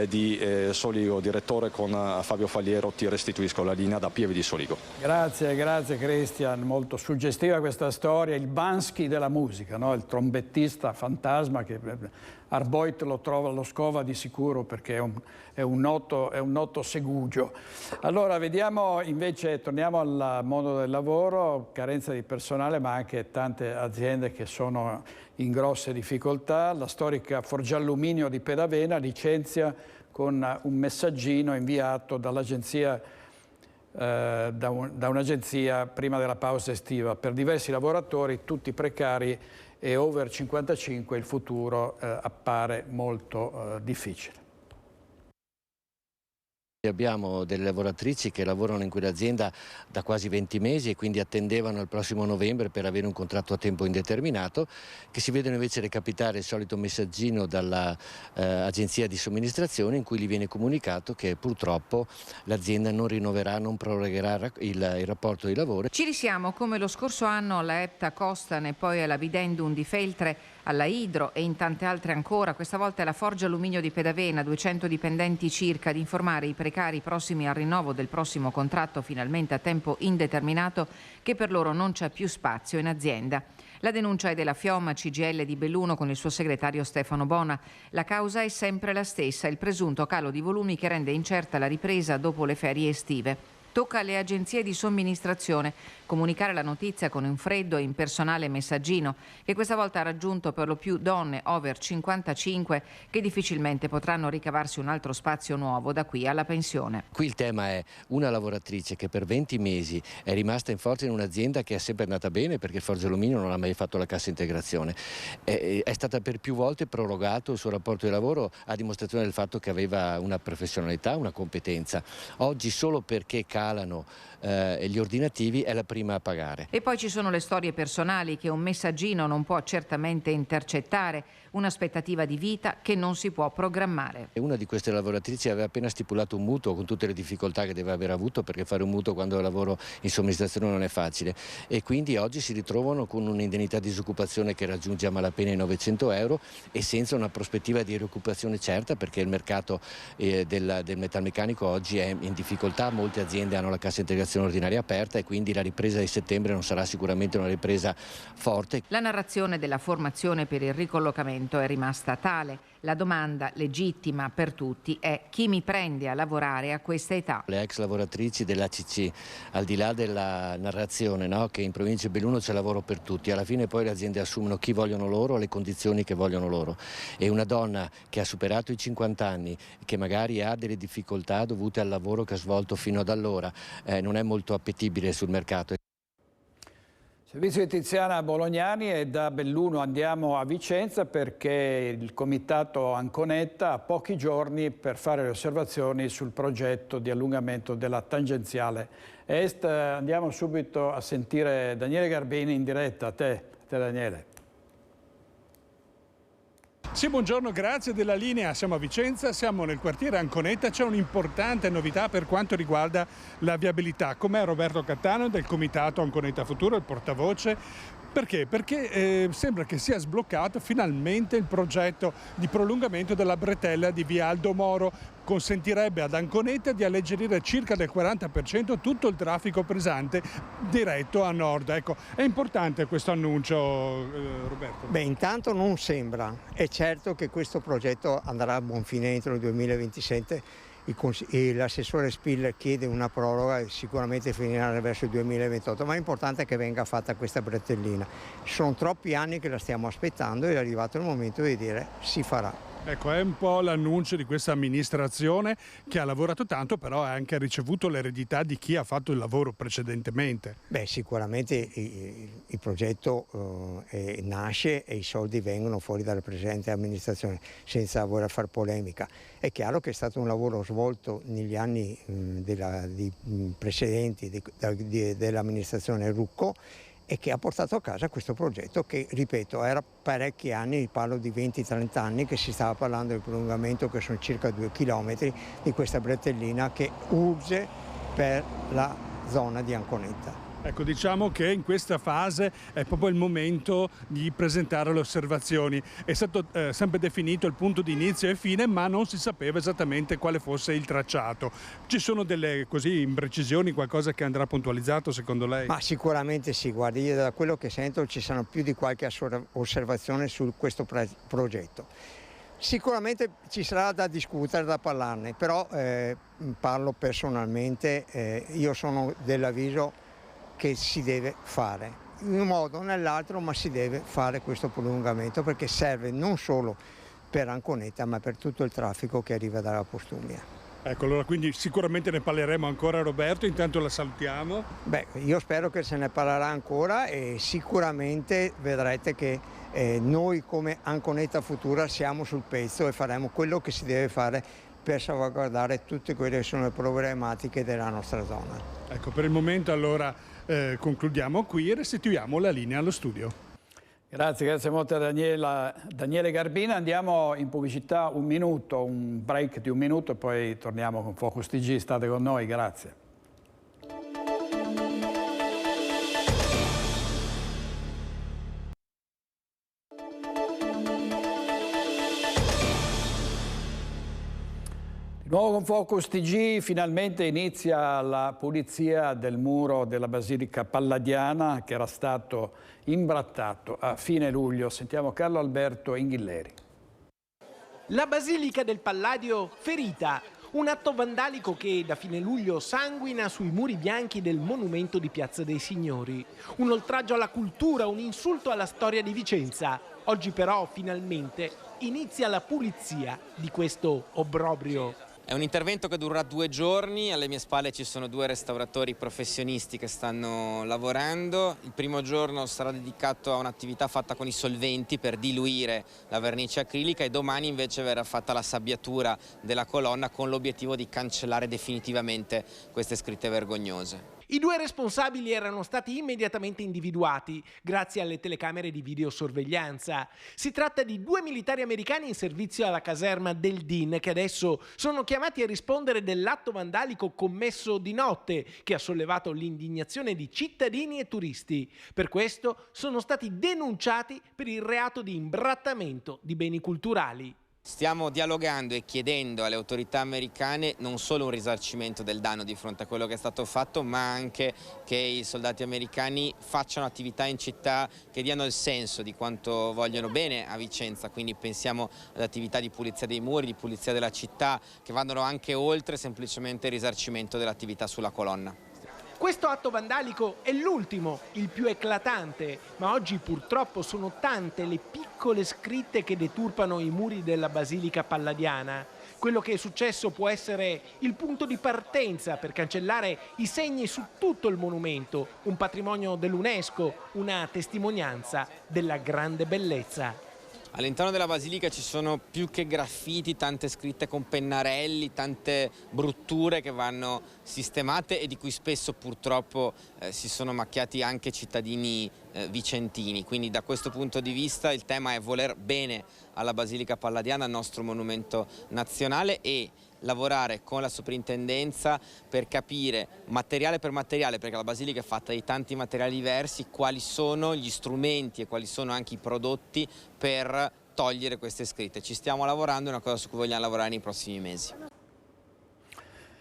di Soligo. Direttore, con Fabio Faliero ti restituisco la linea da Pieve di Soligo. Grazie Cristian, molto suggestiva questa storia, il Bansky della musica, no? Il trombettista fantasma che Arboit lo trova allo Scova di sicuro, perché è un noto segugio. Allora vediamo invece, torniamo al mondo del lavoro, carenza di personale ma anche tante aziende che sono in grosse difficoltà. La storica Forgialluminio di Pedavena licenzia con un messaggino inviato dall'agenzia da un'agenzia prima della pausa estiva. Per diversi lavoratori, tutti precari e over 55, il futuro appare molto difficile. Abbiamo delle lavoratrici che lavorano in quell'azienda da quasi 20 mesi e quindi attendevano il prossimo novembre per avere un contratto a tempo indeterminato, che si vedono invece recapitare il solito messaggino dall'agenzia di somministrazione in cui gli viene comunicato che purtroppo l'azienda non rinnoverà, non prorogherà il rapporto di lavoro. Ci risiamo come lo scorso anno alla Epta Costan e poi alla Videndum di Feltre, alla Idro e in tante altre ancora. Questa volta è la Forgialluminio di Pedavena, 200 dipendenti circa, ad informare i precari prossimi al rinnovo del prossimo contratto finalmente a tempo indeterminato che per loro non c'è più spazio in azienda. La denuncia è della FIOM CGIL di Belluno con il suo segretario Stefano Bona. La causa è sempre la stessa, il presunto calo di volumi che rende incerta la ripresa dopo le ferie estive. Tocca alle agenzie di somministrazione comunicare la notizia con un freddo e impersonale messaggino che questa volta ha raggiunto per lo più donne over 55 che difficilmente potranno ricavarsi un altro spazio nuovo da qui alla pensione. Qui il tema è una lavoratrice che per 20 mesi è rimasta in forza in un'azienda che è sempre andata bene perché il Forgialluminio non ha mai fatto la cassa integrazione. È stata per più volte prorogato il suo rapporto di lavoro a dimostrazione del fatto che aveva una professionalità, una competenza. Oggi solo perché calano gli ordinativi è la prima a pagare. E poi ci sono le storie personali che un messaggino non può certamente intercettare, un'aspettativa di vita che non si può programmare. E una di queste lavoratrici aveva appena stipulato un mutuo con tutte le difficoltà che deve aver avuto, perché fare un mutuo quando lavoro in somministrazione non è facile, e quindi oggi si ritrovano con un'indennità di disoccupazione che raggiunge a malapena i 900 euro e senza una prospettiva di rioccupazione certa, perché il mercato del metalmeccanico oggi è in difficoltà. Molte aziende hanno la cassa integrazione ordinaria aperta e quindi la ripresa di settembre non sarà sicuramente una ripresa forte. La narrazione della formazione per il ricollocamento è rimasta tale. La domanda legittima per tutti è: chi mi prende a lavorare a questa età? Le ex lavoratrici dell'ACC, al di là della narrazione, no, che in provincia di Belluno c'è lavoro per tutti, alla fine poi le aziende assumono chi vogliono loro, le condizioni che vogliono loro, e una donna che ha superato i 50 anni, che magari ha delle difficoltà dovute al lavoro che ha svolto fino ad allora, non è molto appetibile sul mercato. Servizio di Tiziana Bolognani, e da Belluno andiamo a Vicenza perché il comitato Anconetta ha pochi giorni per fare le osservazioni sul progetto di allungamento della tangenziale est. Andiamo subito a sentire Daniele Garbini in diretta. A te Daniele. Sì, buongiorno, grazie della linea. Siamo a Vicenza, siamo nel quartiere Anconetta. C'è un'importante novità per quanto riguarda la viabilità. Con me Roberto Cattano del comitato Anconetta Futuro, il portavoce. Perché? Perché sembra che sia sbloccato finalmente il progetto di prolungamento della bretella di via Aldo Moro. Consentirebbe ad Anconetta di alleggerire circa del 40% tutto il traffico pesante diretto a nord. Ecco, è importante questo annuncio, Roberto? Beh, intanto non sembra. È certo che questo progetto andrà a buon fine entro il 2027. L'assessore Spiller chiede una proroga e sicuramente finirà verso il 2028, ma è importante che venga fatta questa bretellina. Sono troppi anni che la stiamo aspettando ed è arrivato il momento di dire si farà. Ecco, è un po' l'annuncio di questa amministrazione che ha lavorato tanto, però ha anche ricevuto l'eredità di chi ha fatto il lavoro precedentemente. Beh, sicuramente il progetto nasce e i soldi vengono fuori dalla presente amministrazione, senza voler far polemica. È chiaro che è stato un lavoro svolto negli anni precedenti dell'amministrazione Rucco, e che ha portato a casa questo progetto che, ripeto, era parecchi anni, parlo di 20-30 anni, che si stava parlando del prolungamento, che sono circa 2 chilometri, di questa bretellina che urge per la zona di Anconetta. Ecco, diciamo che in questa fase è proprio il momento di presentare le osservazioni. È stato sempre definito il punto di inizio e fine, ma non si sapeva esattamente quale fosse il tracciato. Ci sono delle imprecisioni, qualcosa che andrà puntualizzato secondo lei? Ma sicuramente sì, guardi, io da quello che sento ci sono più di qualche osservazione su questo progetto. Sicuramente ci sarà da discutere, da parlarne, però parlo personalmente, io sono dell'avviso che si deve fare, in un modo o nell'altro, ma si deve fare questo prolungamento perché serve non solo per Anconetta ma per tutto il traffico che arriva dalla Postumia. Ecco, allora quindi sicuramente ne parleremo ancora, Roberto, intanto la salutiamo. Beh, io spero che se ne parlerà ancora e sicuramente vedrete che noi come Anconetta Futura siamo sul pezzo e faremo quello che si deve fare per salvaguardare tutte quelle che sono le problematiche della nostra zona. Ecco, per il momento allora concludiamo qui e restituiamo la linea allo studio. Grazie molto a Daniele Garbina. Andiamo in pubblicità un break di un minuto e poi torniamo con Focus TG. State con noi, grazie. Nuovo con Focus TG, finalmente inizia la pulizia del muro della Basilica Palladiana che era stato imbrattato a fine luglio. Sentiamo Carlo Alberto Inghilleri. La Basilica del Palladio ferita, un atto vandalico che da fine luglio sanguina sui muri bianchi del monumento di Piazza dei Signori. Un oltraggio alla cultura, un insulto alla storia di Vicenza. Oggi però finalmente inizia la pulizia di questo obbrobrio. È un intervento che durerà 2 giorni, alle mie spalle ci sono 2 restauratori professionisti che stanno lavorando. Il primo giorno sarà dedicato a un'attività fatta con i solventi per diluire la vernice acrilica e domani invece verrà fatta la sabbiatura della colonna con l'obiettivo di cancellare definitivamente queste scritte vergognose. I 2 responsabili erano stati immediatamente individuati grazie alle telecamere di videosorveglianza. Si tratta di 2 militari americani in servizio alla caserma del DIN che adesso sono chiamati a rispondere dell'atto vandalico commesso di notte che ha sollevato l'indignazione di cittadini e turisti. Per questo sono stati denunciati per il reato di imbrattamento di beni culturali. Stiamo dialogando e chiedendo alle autorità americane non solo un risarcimento del danno di fronte a quello che è stato fatto, ma anche che i soldati americani facciano attività in città che diano il senso di quanto vogliono bene a Vicenza. Quindi pensiamo ad attività di pulizia dei muri, di pulizia della città, che vanno anche oltre semplicemente il risarcimento dell'attività sulla colonna. Questo atto vandalico è l'ultimo, il più eclatante, ma oggi purtroppo sono tante le piccole scritte che deturpano i muri della Basilica Palladiana. Quello che è successo può essere il punto di partenza per cancellare i segni su tutto il monumento, un patrimonio dell'UNESCO, una testimonianza della grande bellezza. All'interno della basilica ci sono più che graffiti, tante scritte con pennarelli, tante brutture che vanno sistemate e di cui spesso purtroppo si sono macchiati anche cittadini vicentini. Quindi da questo punto di vista il tema è voler bene alla Basilica Palladiana, al nostro monumento nazionale, e lavorare con la soprintendenza per capire materiale per materiale, perché la basilica è fatta di tanti materiali diversi, quali sono gli strumenti e quali sono anche i prodotti per togliere queste scritte. Ci stiamo lavorando, è una cosa su cui vogliamo lavorare nei prossimi mesi.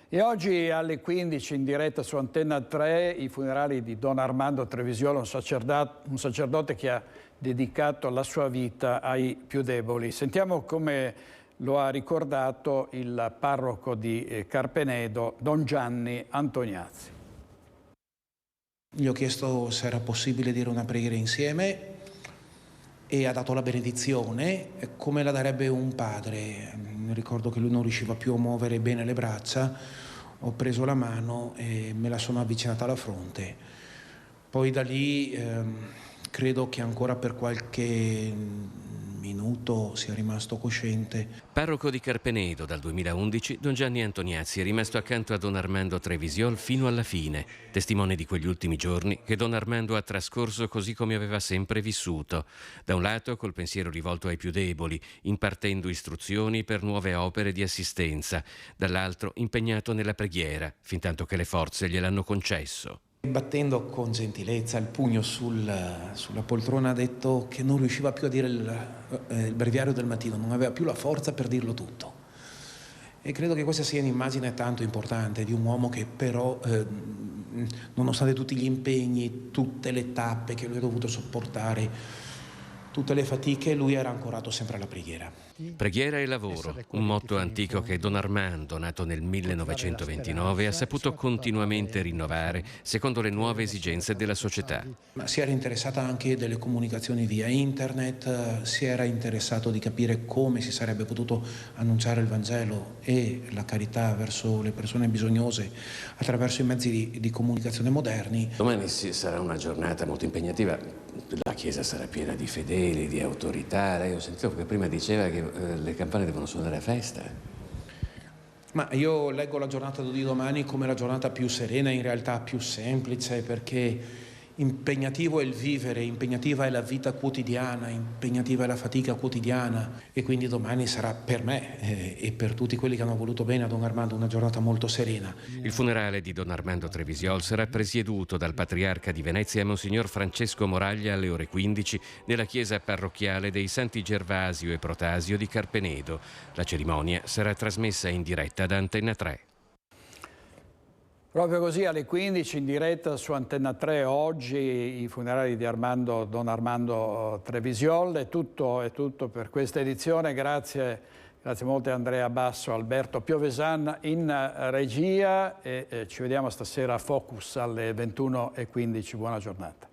E oggi alle 15 in diretta su Antenna 3 i funerali di Don Armando Trevisiol, un sacerdote che ha dedicato la sua vita ai più deboli. Sentiamo come lo ha ricordato il parroco di Carpenedo, Don Gianni Antoniazzi. Gli ho chiesto se era possibile dire una preghiera insieme e ha dato la benedizione come la darebbe un padre. Mi ricordo che lui non riusciva più a muovere bene le braccia, ho preso la mano e me la sono avvicinata alla fronte. Poi da lì credo che ancora per qualche minuto sia rimasto cosciente. Parroco di Carpenedo dal 2011, Don Gianni Antoniazzi è rimasto accanto a Don Armando Trevisiol fino alla fine, testimone di quegli ultimi giorni che Don Armando ha trascorso così come aveva sempre vissuto. Da un lato col pensiero rivolto ai più deboli, impartendo istruzioni per nuove opere di assistenza, dall'altro impegnato nella preghiera, fintanto che le forze gliel'hanno concesso. Battendo con gentilezza il pugno sulla poltrona ha detto che non riusciva più a dire il breviario del mattino, non aveva più la forza per dirlo tutto. E credo che questa sia un'immagine tanto importante di un uomo che però, nonostante tutti gli impegni, tutte le tappe che lui ha dovuto sopportare, tutte le fatiche, lui era ancorato sempre alla preghiera. Preghiera e lavoro, un motto antico che Don Armando, nato nel 1929, ha saputo continuamente rinnovare secondo le nuove esigenze della società. Ma si era interessata anche delle comunicazioni via internet, si era interessato di capire come si sarebbe potuto annunciare il Vangelo e la carità verso le persone bisognose attraverso i mezzi di comunicazione moderni. Domani sarà una giornata molto impegnativa, la Chiesa sarà piena di fedeli, di autorità. Lei ho sentito che prima diceva che le campane devono suonare a festa. Ma io leggo la giornata di domani come la giornata più serena, in realtà più semplice, perché impegnativo è il vivere, impegnativa è la vita quotidiana, impegnativa è la fatica quotidiana, e quindi domani sarà per me e per tutti quelli che hanno voluto bene a Don Armando una giornata molto serena. Il funerale di Don Armando Trevisiol sarà presieduto dal patriarca di Venezia Monsignor Francesco Moraglia alle ore 15 nella chiesa parrocchiale dei Santi Gervasio e Protasio di Carpenedo. La cerimonia sarà trasmessa in diretta da Antenna 3. Proprio così alle 15 in diretta su Antenna 3 oggi i funerali di Don Armando Trevisiol. È tutto per questa edizione. Grazie molte a Andrea Basso, Alberto Piovesan in regia e ci vediamo stasera a Focus alle 21:15. Buona giornata.